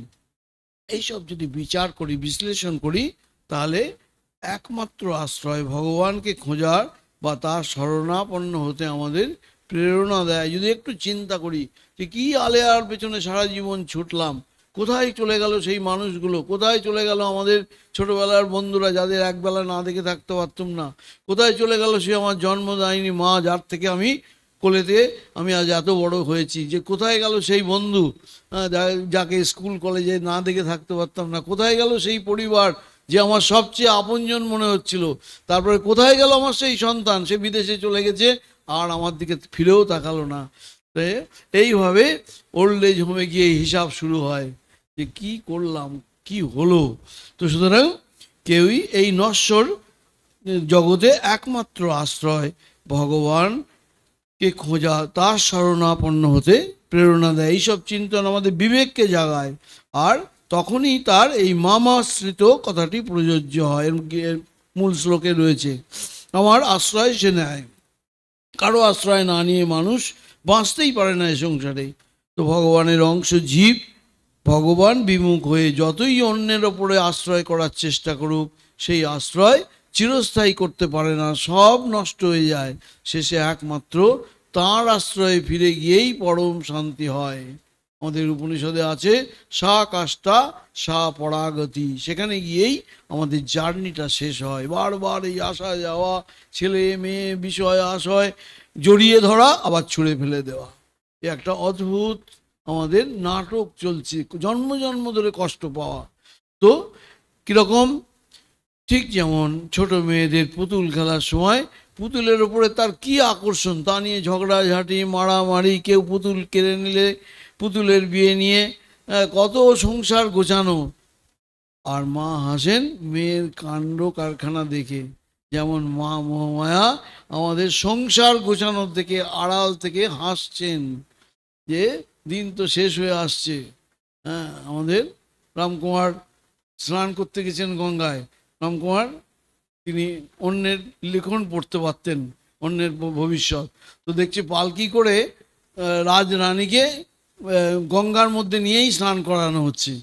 এইসব যদি বিচার করি, বিশ্লেষণ করি, তাহলে একমাত্র আশ্রয় ভগবানকে খোঁজার বা তার শরণাপন্ন হতে আমাদের প্রেরণা দেয়। যদি একটু চিন্তা করি যে কী আলেয়ার পেছনে সারা জীবন ছুটলাম, কোথায় চলে গেল সেই মানুষগুলো, কোথায় চলে গেল আমাদের ছোটবেলার বন্ধুরা যাদের একবেলা না দেখে থাকতে পারতাম না, কোথায় চলে গেল সে আমার জন্মদায়িনী মা যার থেকে আমি কোলেতে আমি আজ এত বড় হয়েছি, যে কোথায় গেল সেই বন্ধু যাকে স্কুল কলেজে না দেখে থাকতে পারতাম না, কোথায় গেল সেই পরিবার যে আমার সবচেয়ে আপনজন মনে হচ্ছিল, তারপরে কোথায় গেল আমার সেই সন্তান, সে বিদেশে চলে গেছে আর আমার দিকে ফিরেও তাকালো না। এইভাবে ওল্ড এজ হোমে গিয়ে হিসাব শুরু হয় যে কি করলাম, কি হলো। তো সুতরাং কেউই এই নশ্বর জগতে একমাত্র আশ্রয় ভগবানকে খোঁজা, তার শরণাপন্ন হতে প্রেরণা দেয়। এইসব চিন্তন আমাদের বিবেককে জাগায়, আর তখনই তার এই মামাশ্রিত কথাটি প্রযোজ্য হয়। মূল শ্লোকে রয়েছে, আমার আশ্রয় সে নেয়। কারো আশ্রয় না নিয়ে মানুষ বাঁচতেই পারে না এ সংসারে। তো ভগবানের অংশ জীব ভগবান বিমুখ হয়ে যতই অন্যের ওপরে আশ্রয় করার চেষ্টা করুক, সেই আশ্রয় চিরস্থায়ী করতে পারে না, সব নষ্ট হয়ে যায়। শেষে একমাত্র তাঁর আশ্রয়ে ফিরে গিয়েই পরম শান্তি হয়। আমাদের উপনিষদে আছে সা কাষ্টা সা পরাগতি, সেখানে গিয়েই আমাদের জার্নিটা শেষ হয়। বারবার এই আসা যাওয়া, ছেলে মেয়ে বিষয় আশয় জড়িয়ে ধরা, আবার ছুঁড়ে ফেলে দেওয়া, এ একটা অদ্ভুত আমাদের নাটক চলছে, জন্ম জন্ম ধরে কষ্ট পাওয়া। তো কীরকম? ঠিক যেমন ছোট মেয়েদের পুতুল খেলার সময় পুতুলের ওপরে তার কি আকর্ষণ, তা নিয়ে ঝগড়াঝাঁটি মারামারি, কেউ পুতুল কেড়ে নিলে পুতুলের বিয়ে নিয়ে কত সংসার গোছানো, আর মা হাসেন মেয়ের কাণ্ড কারখানা দেখে। যেমন মা মহামায়া আমাদের সংসার গোছানোর থেকে আড়াল থেকে হাসছেন যে দিন তো শেষ হয়ে আসছে। আমাদের রামকুমার স্নান করতে গেছেন গঙ্গায়, রামকুমার তিনি অন্যের লিখন পড়তে পারতেন, অন্যের ভবিষ্যৎ। তো দেখছি পালকি করে রাজরানীকে গঙ্গার মধ্যে নিয়েই স্নান করানো হচ্ছে।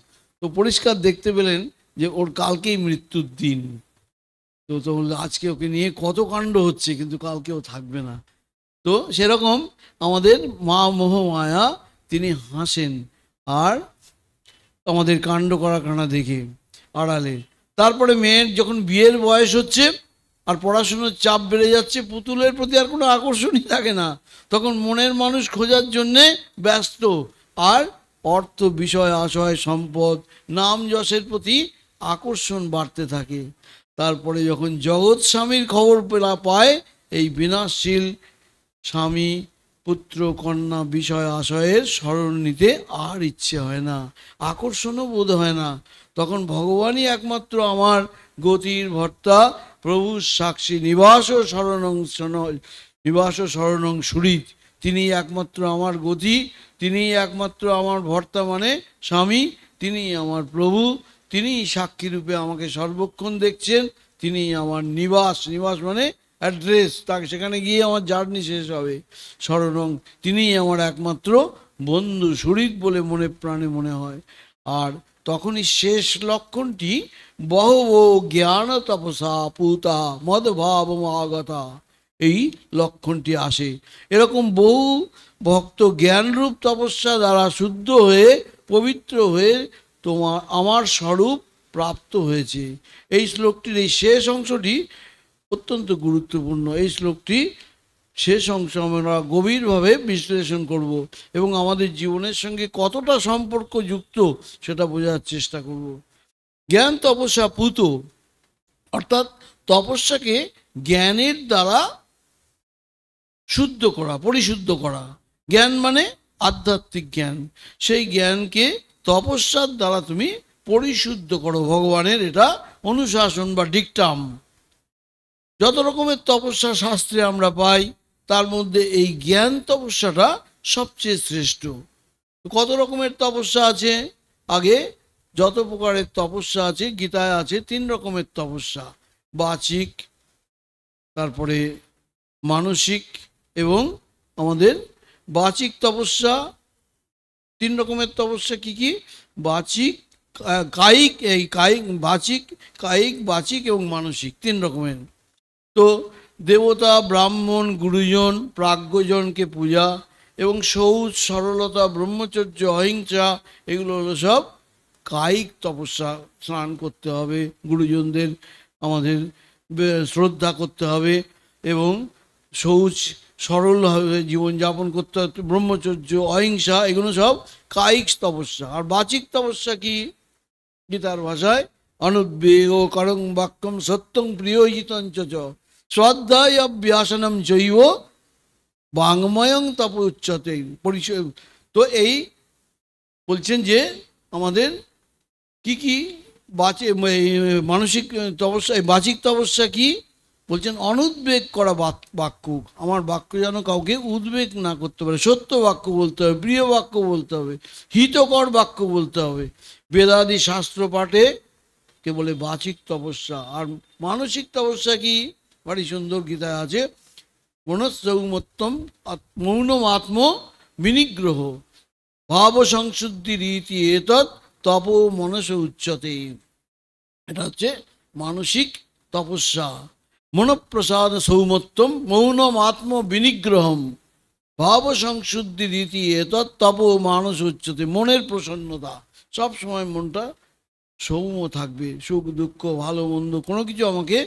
তো পরিষ্কার দেখতে পেলেন যে ওর কালকেই মৃত্যুর দিন। তো আজকে ওকে নিয়ে কত কাণ্ড হচ্ছে, কিন্তু কালকেও থাকবে না। তো সেরকম আমাদের মা মোহমায়া তিনি হাসেন আর আমাদের কাণ্ড করাখানা দেখে আড়ালে। তারপরে মেয়ের যখন বিয়ের বয়স হচ্ছে আর পড়াশুনোর চাপ বেড়ে যাচ্ছে, পুতুলের প্রতি আর কোনো আকর্ষণই থাকে না, তখন মনের মানুষ খোঁজার জন্যে ব্যস্ত, আর অর্থ বিষয় আশয় সম্পদ নাম যশের প্রতি আকর্ষণ বাড়তে থাকে। তারপরে যখন জগৎ স্বামীর খবর পায়, এই বিনাশশীল স্বামী পুত্র কন্যা বিষয় আশয়ের স্মরণ নিতে আর ইচ্ছে হয় না, আকর্ষণও বোধ হয় না। তখন ভগবানই একমাত্র আমার গতির ভর্তা, প্রভু সাক্ষী নিবাস শরণং সুরিত। তিনি একমাত্র আমার গতি, তিনি একমাত্র আমার ভর্তা মানে স্বামী, তিনি আমার প্রভু, তিনি সাক্ষী রূপে আমাকে সর্বক্ষণ দেখছেন, তিনি আমার নিবাস, নিবাস মানে অ্যাড্রেস, তাকে সেখানে গিয়ে আমার জার্নি শেষ হবে। শরণং, তিনিই আমার একমাত্র বন্ধু, সুরিত বলে মনে প্রাণে মনে হয়। আর তখনই শেষ লক্ষণটি বহব জ্ঞান তপসা পুতা মদভাব আগতা, এই লক্ষণটি আসে। এরকম বহু ভক্ত জ্ঞানরূপ তপস্যা দ্বারা শুদ্ধ হয়ে পবিত্র হয়ে আমার স্বরূপ প্রাপ্ত হয়েছে। এই শ্লোকটির এই শেষ অংশটি অত্যন্ত গুরুত্বপূর্ণ। এই শ্লোকটি শেষ অংশ আমরা গভীরভাবে বিশ্লেষণ করব এবং আমাদের জীবনের সঙ্গে কতটা সম্পর্ক যুক্ত সেটা বোঝার চেষ্টা করব। জ্ঞান তপস্যা পুত, অর্থাৎ তপস্যাকে জ্ঞানের দ্বারা শুদ্ধ করা, পরিশুদ্ধ করা। জ্ঞান মানে আধ্যাত্মিক জ্ঞান, সেই জ্ঞানকে তপস্যার দ্বারা তুমি পরিশুদ্ধ করো। ভগবানের এটা অনুশাসন বা ডিকটাম। যত রকমের তপস্যা শাস্ত্রে আমরা পাই, তার মধ্যে এই জ্ঞান তপস্যাটা সবচেয়ে শ্রেষ্ঠ। কত রকমের তপস্যা আছে? আগে যত প্রকারের তপস্যা আছে, গীতায় আছে 3 রকমের তপস্যা, বাচিক, তারপরে মানসিক এবং আমাদের বাচিক তপস্যা। 3 রকমের তপস্যা কি কি? বাচিক, কায়িক, এই কায়িক, বাচিক, কায়িক, বাচিক এবং মানসিক, 3 রকমের। তো দেবতা, ব্রাহ্মণ, গুরুজন, প্রাজ্ঞজনকে পূজা এবং শৌচ, সরলতা, ব্রহ্মচর্য, অহিংসা, এগুলো হলো সব কায়িক তপস্যা। স্নান করতে হবে, গুরুজনদের আমাদের শ্রদ্ধা করতে হবে এবং শৌচ, সরলভাবে জীবনযাপন করতে হবে, ব্রহ্মচর্য, অহিংসা, এগুলো সব কায়িক তপস্যা। আর বাচিক তপস্যা কি? গীতার ভাষায় অনুদ্বেগ করং বাক্যম সত্যং প্রিয়হিতঞ্চ শ্রদ্ধায় অভ্যাসনম জৈব বাংময়ং তপ উচ্চতে পরিচয়। তো এই বলছেন যে আমাদের কি কি মানসিক তপস্যা, বাচিক তপস্যা কি বলছেন? অনুদ্বেগ করা বাক্য, আমার বাক্য যেন কাউকে উদ্বেগ না করতে পারে, সত্য বাক্য বলতে হবে, প্রিয় বাক্য বলতে হবে, হিতকর বাক্য বলতে হবে। বেদাদি শাস্ত্র পাঠে কে বলে বাচিক তপস্যা। আর মানসিক তপস্যা কি? ভারী সুন্দর গীতায় আছে, মনঃসৌমত্তম মৌনমাত্ম বিনিগ্রহ ভাব সংশুদ্ধি রীতি এতৎ তপ মনস উচ্চতে। এটা হচ্ছে মানসিক তপস্যা। মনঃপ্রসাদ সৌমত্তম মৌনমাত্ম বিনিগ্রহম ভাব সংশুদ্ধি রীতি এতৎ তপ মানস উচ্চতে। মনের প্রসন্নতা, সব সময় মনটা সৌম্য থাকবে, সুখ দুঃখ ভালো মন্দ কোনো কিছু আমাকে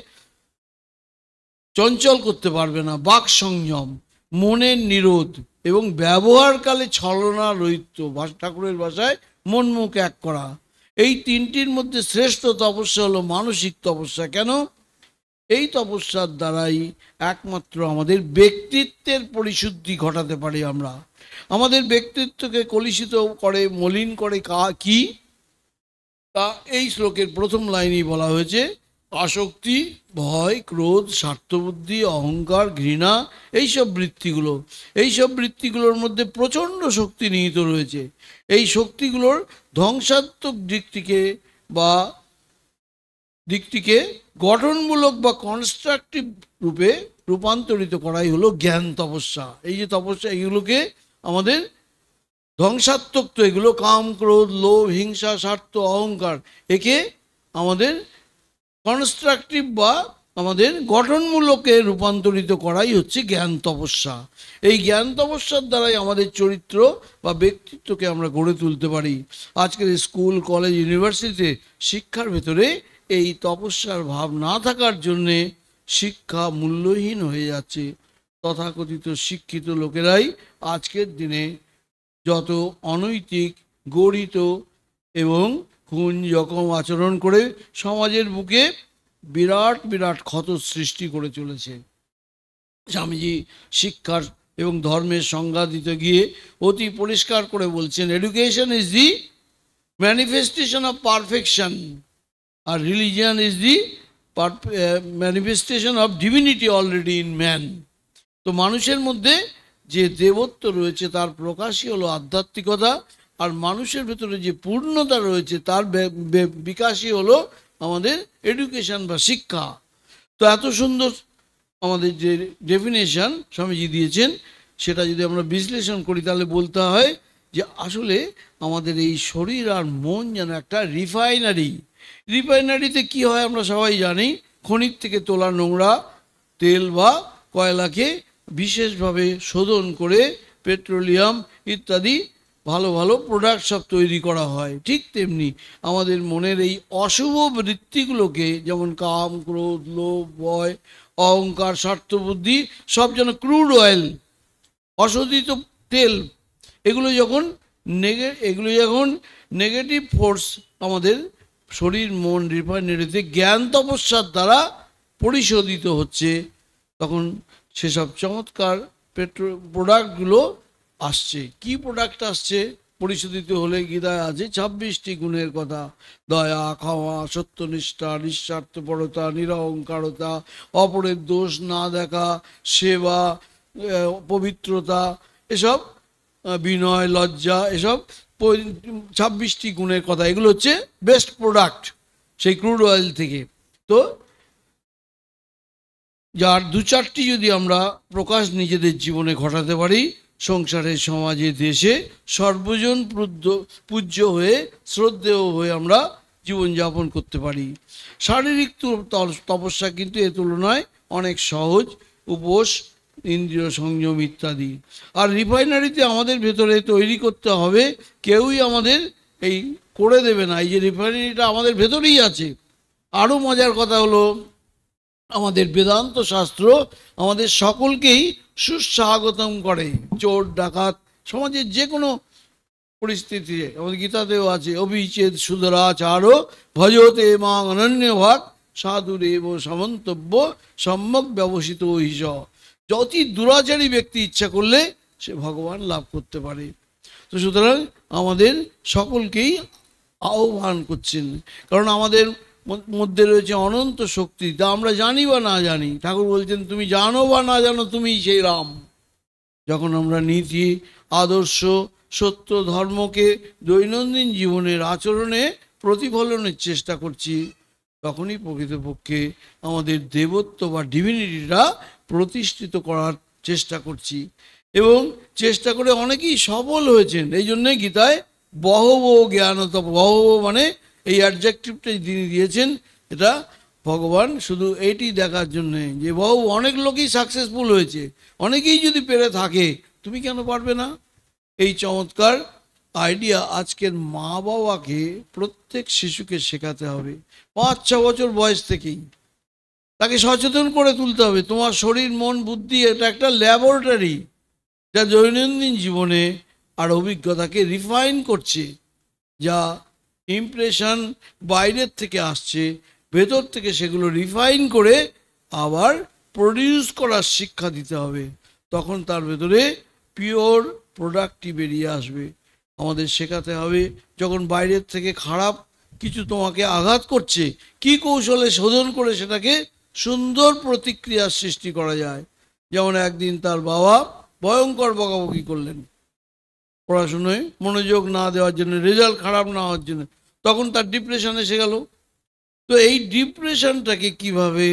চঞ্চল করতে পারবে না। বাক সংযম, মনের নিরোধ এবং ব্যবহারকালে ছলনা রহিত, ঠাকুরের ভাষায় মন মুখ এক করা। এই 3টির মধ্যে শ্রেষ্ঠ তপস্যা হলো মানসিক তপস্যা। কেন? এই তপস্যার দ্বারাই একমাত্র আমাদের ব্যক্তিত্বের পরিশুদ্ধি ঘটাতে পারি আমরা। আমাদের ব্যক্তিত্বকে কলুষিত করে, মলিন করে কি? তা এই শ্লোকের প্রথম লাইনেই বলা হয়েছে, আসক্তি, ভয়, ক্রোধ, স্বার্থবুদ্ধি, অহংকার, ঘৃণা, এইসব বৃত্তিগুলোর মধ্যে প্রচণ্ড শক্তি নিহিত রয়েছে। এই শক্তিগুলোর ধ্বংসাত্মক দিকটিকে বা দিকটিকে গঠনমূলক বা কনস্ট্রাকটিভ রূপে রূপান্তরিত করাই হলো জ্ঞান তপস্যা। এই যে তপস্যা, এগুলোকে আমাদের ধ্বংসাত্মক, তো এগুলো কাম, ক্রোধ, লোভ, হিংসা, স্বার্থ, অহংকার, একে আমাদের কনস্ট্রাকটিভ বা আমাদের গঠনমূলকে রূপান্তরিত করাই হচ্ছে জ্ঞান তপস্যা। এই জ্ঞান তপস্যার দ্বারাই আমাদের চরিত্র বা ব্যক্তিত্বকে আমরা গড়ে তুলতে পারি। আজকের স্কুল, কলেজ, ইউনিভার্সিটিতে শিক্ষার ভেতরে এই তপস্যার ভাব না থাকার জন্যে শিক্ষা মূল্যহীন হয়ে যাচ্ছে। তথাকথিত শিক্ষিত লোকেরাই আজকের দিনে যত অনৈতিক, গরিত এবং খুন জখম আচরণ করে সমাজের বুকে বিরাট বিরাট ক্ষত সৃষ্টি করে চলেছে। স্বামীজি শিক্ষার এবং ধর্মের সংজ্ঞা দিতে গিয়ে অতি পরিষ্কার করে বলছেন, education is the manifestation of perfection, আর religion is the manifestation of divinity already in man. তো মানুষের মধ্যে যে দেবত্ব রয়েছে তার প্রকাশই হলো আধ্যাত্মিকতা, আর মানুষের ভেতরে যে পূর্ণতা রয়েছে তার বিকাশই হলো আমাদের এডুকেশন বা শিক্ষা। তো এত সুন্দর আমাদের যে ডেফিনেশন স্বামীজি দিয়েছেন, সেটা যদি আমরা বিশ্লেষণ করি তাহলে বলতে হয় যে আসলে আমাদের এই শরীর আর মন যেন একটা রিফাইনারি। রিফাইনারিতে কি হয় আমরা সবাই জানি, খনির থেকে তোলা নোংরা তেল বা কয়লাকে বিশেষভাবে শোধন করে পেট্রোলিয়াম ইত্যাদি ভালো ভালো প্রোডাক্ট সব তৈরি করা হয়। ঠিক তেমনি আমাদের মনের এই অশুভ বৃত্তিগুলোকে, যেমন কাম, ক্রোধ, লোভ, ভয়, অহংকার, স্বার্থবুদ্ধি, সব যেন ক্রুড অয়েল, অশোধিত তেল, এগুলো যখন নেগেটিভ ফোর্স আমাদের শরীর মন রিফাইনারিতে জ্ঞান তপস্যার দ্বারা পরিশোধিত হচ্ছে, তখন সেসব চমৎকার প্রোডাক্টগুলো আসছে। কি প্রোডাক্ট আসছে? পরিশোধিত হলে গীতায় আছে 26টি গুণের কথা: দয়া, ক্ষমা, সত্যনিষ্ঠা, নিঃস্বার্থপরতা, নিরহংকারতা, অপরের দোষ না দেখা, সেবা, পবিত্রতা, এসব বিনয়, লজ্জা, এসব 26টি গুণের কথা। এগুলো হচ্ছে বেস্ট প্রোডাক্ট সেই ক্রুড অয়েল থেকে। তো যার 2-4টি যদি আমরা প্রকাশ নিজেদের জীবনে ঘটাতে পারি, সংসারে, সমাজে, দেশে সর্বজন পূজ্য হয়ে, শ্রদ্ধেয় হয়ে আমরা জীবনযাপন করতে পারি। শারীরিক তপস্যা কিন্তু এ তুলনায় অনেক সহজ, উপোস, ইন্দ্রিয় সংযম ইত্যাদি। আর রিফাইনারিতে আমাদের ভেতরে তৈরি করতে হবে, কেউই আমাদের এই করে দেবে না। এই যে রিফাইনারিটা আমাদের ভেতরেই আছে। আরও মজার কথা হলো, আমাদের বেদান্ত শাস্ত্র আমাদের সকলকেই সুস্বাগতম করে। চোর, ডাকাত, সমাজের যে কোনো পরিস্থিতিতে, আমাদের গীতাতেও আছে, অভিচ্ছেদ সুদরাচারো ভজতে মাং অনন্য ভাগ সাধুরেব সমন্তব্য সম্যক ব্যবসিত হিস। অতি দুরাচারী ব্যক্তি ইচ্ছা করলে সে ভগবান লাভ করতে পারে। তো সুতরাং আমাদের সকলকেই আহ্বান করছেন, কারণ আমাদের মধ্যে রয়েছে অনন্ত শক্তি, তা আমরা জানি বা না জানি। ঠাকুর বলছেন, তুমি জানো বা না জানো, তুমি সেই রাম। যখন আমরা নীতি, আদর্শ, সত্য, ধর্মকে দৈনন্দিন জীবনের আচরণে প্রতিফলনের চেষ্টা করছি, তখনই প্রকৃতপক্ষে আমাদের দেবত্ব বা ডিভিনিটিটা প্রতিষ্ঠিত করার চেষ্টা করছি। এবং চেষ্টা করে অনেকেই সফল হয়েছেন। এই জন্যে গীতায় বহব জ্ঞানত, বহব মানে এই অ্যাডজেক্টিভটা তিনি দিয়েছেন, এটা ভগবান শুধু এইটি দেখার জন্যে যে বহু অনেক লোকই সাকসেসফুল হয়েছে, অনেকেই যদি পেরে থাকে, তুমি কেন পারবে না? এই চমৎকার আইডিয়া আজকের মা বাবাকে, প্রত্যেক শিশুকে শেখাতে হবে। 5-6 বছর বয়স থেকেই তাকে সচেতন করে তুলতে হবে। তোমার শরীর, মন, বুদ্ধি এটা একটা ল্যাবরেটরি, যা দৈনন্দিন জীবনে আর অভিজ্ঞতাকে রিফাইন করছে। যা ইমপ্রেশন বাইরের থেকে আসছে, ভেতর থেকে সেগুলো রিফাইন করে আবার প্রডিউস করার শিক্ষা দিতে হবে। তখন তার ভেতরে পিওর প্রোডাক্টটি বেরিয়ে আসবে। আমাদের শেখাতে হবে, যখন বাইরের থেকে খারাপ কিছু তোমাকে আঘাত করছে, কি কৌশলে শোধন করে সেটাকে সুন্দর প্রতিক্রিয়ার সৃষ্টি করা যায়। যেমন একদিন তার বাবা ভয়ঙ্কর বকাবকি করলেন পড়াশুনোয় মনোযোগ না দেওয়ার জন্য, রেজাল্ট খারাপ না হওয়ার জন্য, তখন তার ডিপ্রেশন এসে গেল। তো এই ডিপ্রেশনটাকে কিভাবে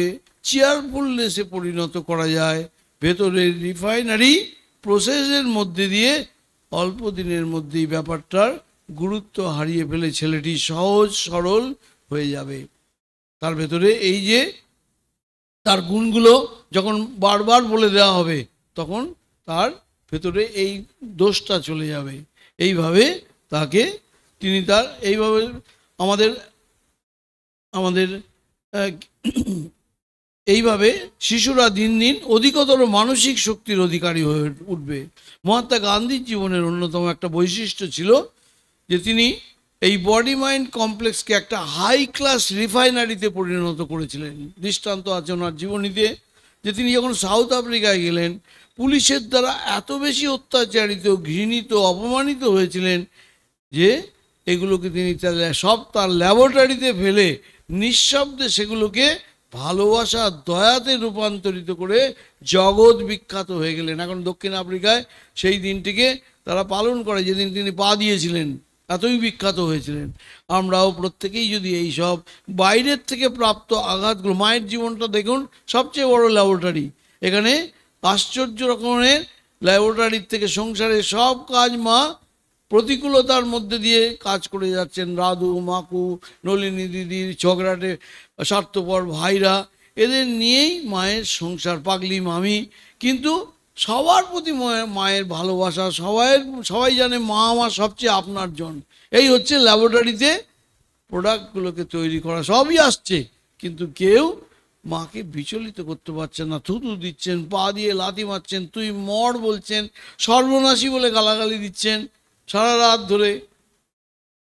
চেয়ারফুলনেসে পরিণত করা যায়, ভেতরের রিফাইনারি প্রসেসের মধ্যে দিয়ে অল্প দিনের মধ্যেই ব্যাপারটার গুরুত্ব হারিয়ে ফেলে ছেলেটি সহজ সরল হয়ে যাবে। তার ভেতরে এই যে তার গুণগুলো যখন বারবার বলে দেওয়া হবে, তখন তার ভেতরে এই দোষটা চলে যাবে। এইভাবে তাকে তিনি তার এইভাবে আমাদের আমাদের এইভাবে শিশুরা দিন দিন অধিকতর মানসিক শক্তির অধিকারী হয়ে উঠবে। মহাত্মা গান্ধীর জীবনের অন্যতম একটা বৈশিষ্ট্য ছিল যে তিনি এই বডি মাইন্ড কমপ্লেক্সকে একটা হাই ক্লাস রিফাইনারিতে পরিণত করেছিলেন। দৃষ্টান্ত আছে ওনার জীবনীতে, যে তিনি যখন সাউথ আফ্রিকায় গেলেন, পুলিশের দ্বারা এত বেশি অত্যাচারিত, ঘৃণিত, অপমানিত হয়েছিলেন যে এগুলোকে তিনি সব তার ল্যাবরেটরিতে ফেলে নিঃশব্দে সেগুলোকে ভালোবাসা, দয়াতে রূপান্তরিত করে জগৎ বিখ্যাত হয়ে গেলেন। এখন দক্ষিণ আফ্রিকায় সেই দিনটিকে তারা পালন করে যেদিন তিনি পা দিয়েছিলেন, এতই বিখ্যাত হয়েছিলেন। আমরাও প্রত্যেকেই যদি এই সব বাইরের থেকে প্রাপ্ত আঘাতগুলো, মায়ের জীবনটা দেখুন সবচেয়ে বড় ল্যাবরেটরি। এখানে আশ্চর্য রকমের ল্যাবরেটরির থেকে সংসারের সব কাজ মা প্রতিকূলতার মধ্যে দিয়ে কাজ করে যাচ্ছেন। রাধু, মাকু, নলিনী দিদির ঝগড়াটে স্বার্থপর ভাইরা, এদের নিয়েই মায়ের সংসার, পাগলি মামি। কিন্তু সবার প্রতি মায়ের ভালোবাসা, সবাই জানে মা আমার সবচেয়ে আপনার জন। এই হচ্ছে ল্যাবরেটরিতে প্রোডাক্টগুলোকে তৈরি করা, সবই আসছে, কিন্তু কেউ মাকে বিচলিত করতে পারছেন না। থুতু দিচ্ছেন, পা দিয়ে লাথি মারছেন, তুই মর বলছেন, সর্বনাশী বলে গালাগালি দিচ্ছেন সারা রাত ধরে।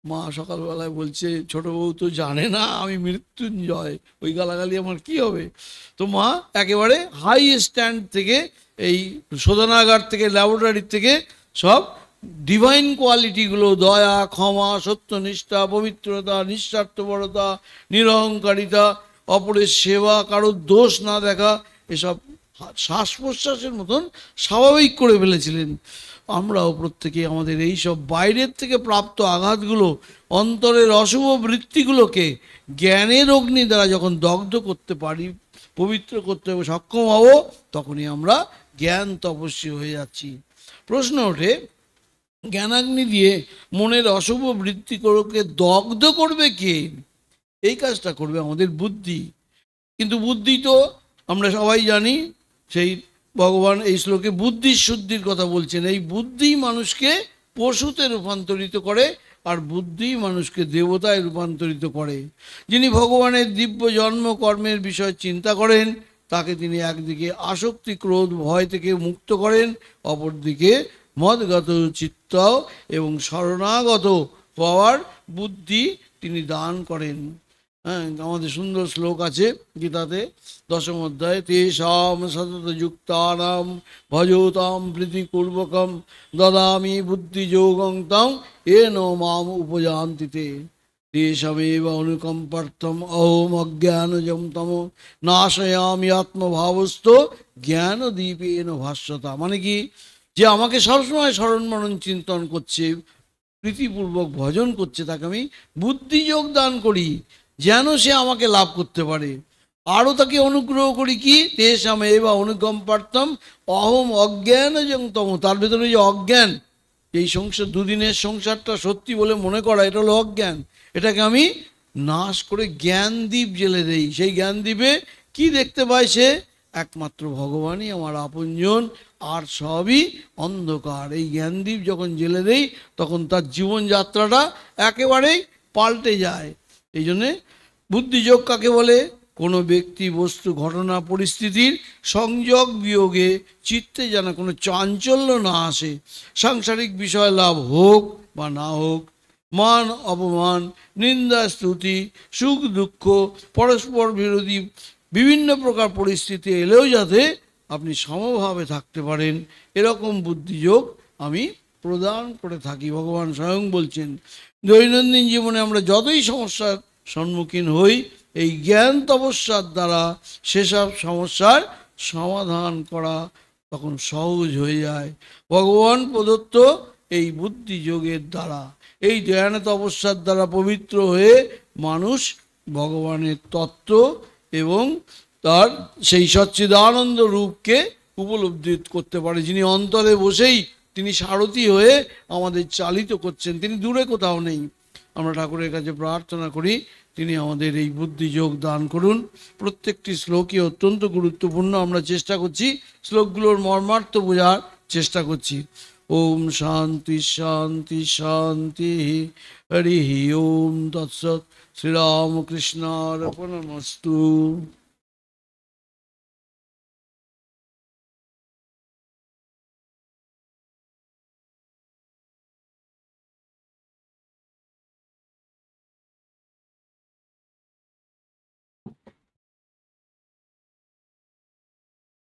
মা সকালবেলায় বলছে, ছোট বউ তো জানে না আমি মৃত্যুঞ্জয়, ওই গালাগালি আমার কি হবে। তো মা একেবারে হাই স্ট্যান্ড থেকে, এই শোধনাগার থেকে, ল্যাবরেটরি থেকে সব ডিভাইন কোয়ালিটিগুলো, দয়া, ক্ষমা, সত্যনিষ্ঠা, পবিত্রতা, নিঃস্বার্থপরতা, নিরহংকারিতা, অপরের সেবা, কারোর দোষ না দেখা, এসব শ্বাস প্রশ্বাসের মতন স্বাভাবিক করে ফেলেছিলেন। আমরাও প্রত্যেকে আমাদের এই সব বাইরের থেকে প্রাপ্ত আঘাতগুলো, অন্তরের অশুভ বৃত্তিগুলোকে জ্ঞানের অগ্নি দ্বারা যখন দগ্ধ করতে পারি, পবিত্র করতে সক্ষম হব, তখনই আমরা জ্ঞান তপস্বী হয়ে যাচ্ছি। প্রশ্ন ওঠে, জ্ঞানাগ্নি দিয়ে মনের অশুভ বৃত্তিগুলোকে দগ্ধ করবে কে? এই কাজটা করবে আমাদের বুদ্ধি। কিন্তু বুদ্ধি তো আমরা সবাই জানি, সেই ভগবান এই শ্লোকে বুদ্ধির শুদ্ধির কথা বলছেন। এই বুদ্ধি মানুষকে পশুতে রূপান্তরিত করে, আর বুদ্ধি মানুষকে দেবতায় রূপান্তরিত করে। যিনি ভগবানের দিব্য জন্ম কর্মের বিষয় চিন্তা করেন, তাকে তিনি একদিকে আসক্তি, ক্রোধ, ভয় থেকে মুক্ত করেন, অপরদিকে মদগত চিত্ত এবং শরণাগত হওয়ার বুদ্ধি তিনি দান করেন। হ্যাঁ, আমাদের সুন্দর শ্লোক আছে গীতাতে, 10ম অধ্যায়, তেষাম সতত যুক্তানাম ভজতাম প্রীতিপূর্বকম দদামি বুদ্ধিযোগং তং येन মাম উপযান্তিতে তেষামেব অনুকম্পার্থম অহম অজ্ঞানজম তম নাশয়ামি আত্মভাবস্থ জ্ঞানদীপেন ভাস্বতা। মানে কি, যে আমাকে সবসময় স্মরণ মনন চিন্তন করছে, প্রীতিপূর্বক ভজন করছে, তাকে আমি বুদ্ধিযোগ দান করি যেন সে আমাকে লাভ করতে পারে। আরও তাকে অনুগ্রহ করি কি, তেষামে বা অনুকম্পার্থম অহম অজ্ঞানজং তম। তার ভেতরে যে অজ্ঞান, এই সংসার, দুদিনের সংসারটা সত্যি বলে মনে করা, এটা হলো অজ্ঞান। এটাকে আমি নাশ করে জ্ঞানদীপ জেলে দেই। সেই জ্ঞানদীপে কি দেখতে পায় সে? একমাত্র ভগবানই আমার আপনজন, আর সবই অন্ধকার। এই জ্ঞানদীপ যখন জেলে দেই, তখন তার জীবনযাত্রাটা একেবারেই পাল্টে যায়। এই জন্যে বুদ্ধিযোগ কাকে বলে? কোনো ব্যক্তি, বস্তু, ঘটনা, পরিস্থিতির সংযোগ বিয়োগে চিত্তে যেন কোনো চাঞ্চল্য না আসে। সাংসারিক বিষয় লাভ হোক বা না হোক, মান অপমান, নিন্দা স্তুতি, সুখ দুঃখ, পরস্পর বিরোধী বিভিন্ন প্রকার পরিস্থিতি এলেও যাতে আপনি সমভাবে থাকতে পারেন, এরকম বুদ্ধিযোগ আমি প্রদান করে থাকি। ভগবান স্বয়ং বলছেন, দৈনন্দিন জীবনে আমরা যতই সমস্যার সম্মুখীন হই, এই জ্ঞান তপস্যার দ্বারা সেসব সমস্যার সমাধান করা তখন সহজ হয়ে যায়। ভগবান প্রদত্ত এই বুদ্ধিযোগের দ্বারা, এই জ্ঞান তপস্যার দ্বারা পবিত্র হয়ে মানুষ ভগবানের তত্ত্ব এবং তার সেই সচ্চিদানন্দ রূপকে উপলব্ধি করতে পারে, যিনি অন্তরে বসেই তিনি সারথি হয়ে আমাদের চালিত করছেন, তিনি দূরে কোথাও নেই। আমরা ঠাকুরের কাছে প্রার্থনা করি তিনি আমাদের এই বুদ্ধি যোগ দান করুন। প্রত্যেকটি শ্লোকই অত্যন্ত গুরুত্বপূর্ণ, আমরা চেষ্টা করছি শ্লোকগুলোর মর্মার্থ বোঝার চেষ্টা করছি। ওম শান্তি শান্তি শান্তি, হরি ওম তৎসৎ। শ্রীরামকৃষ্ণার্পণমস্তু।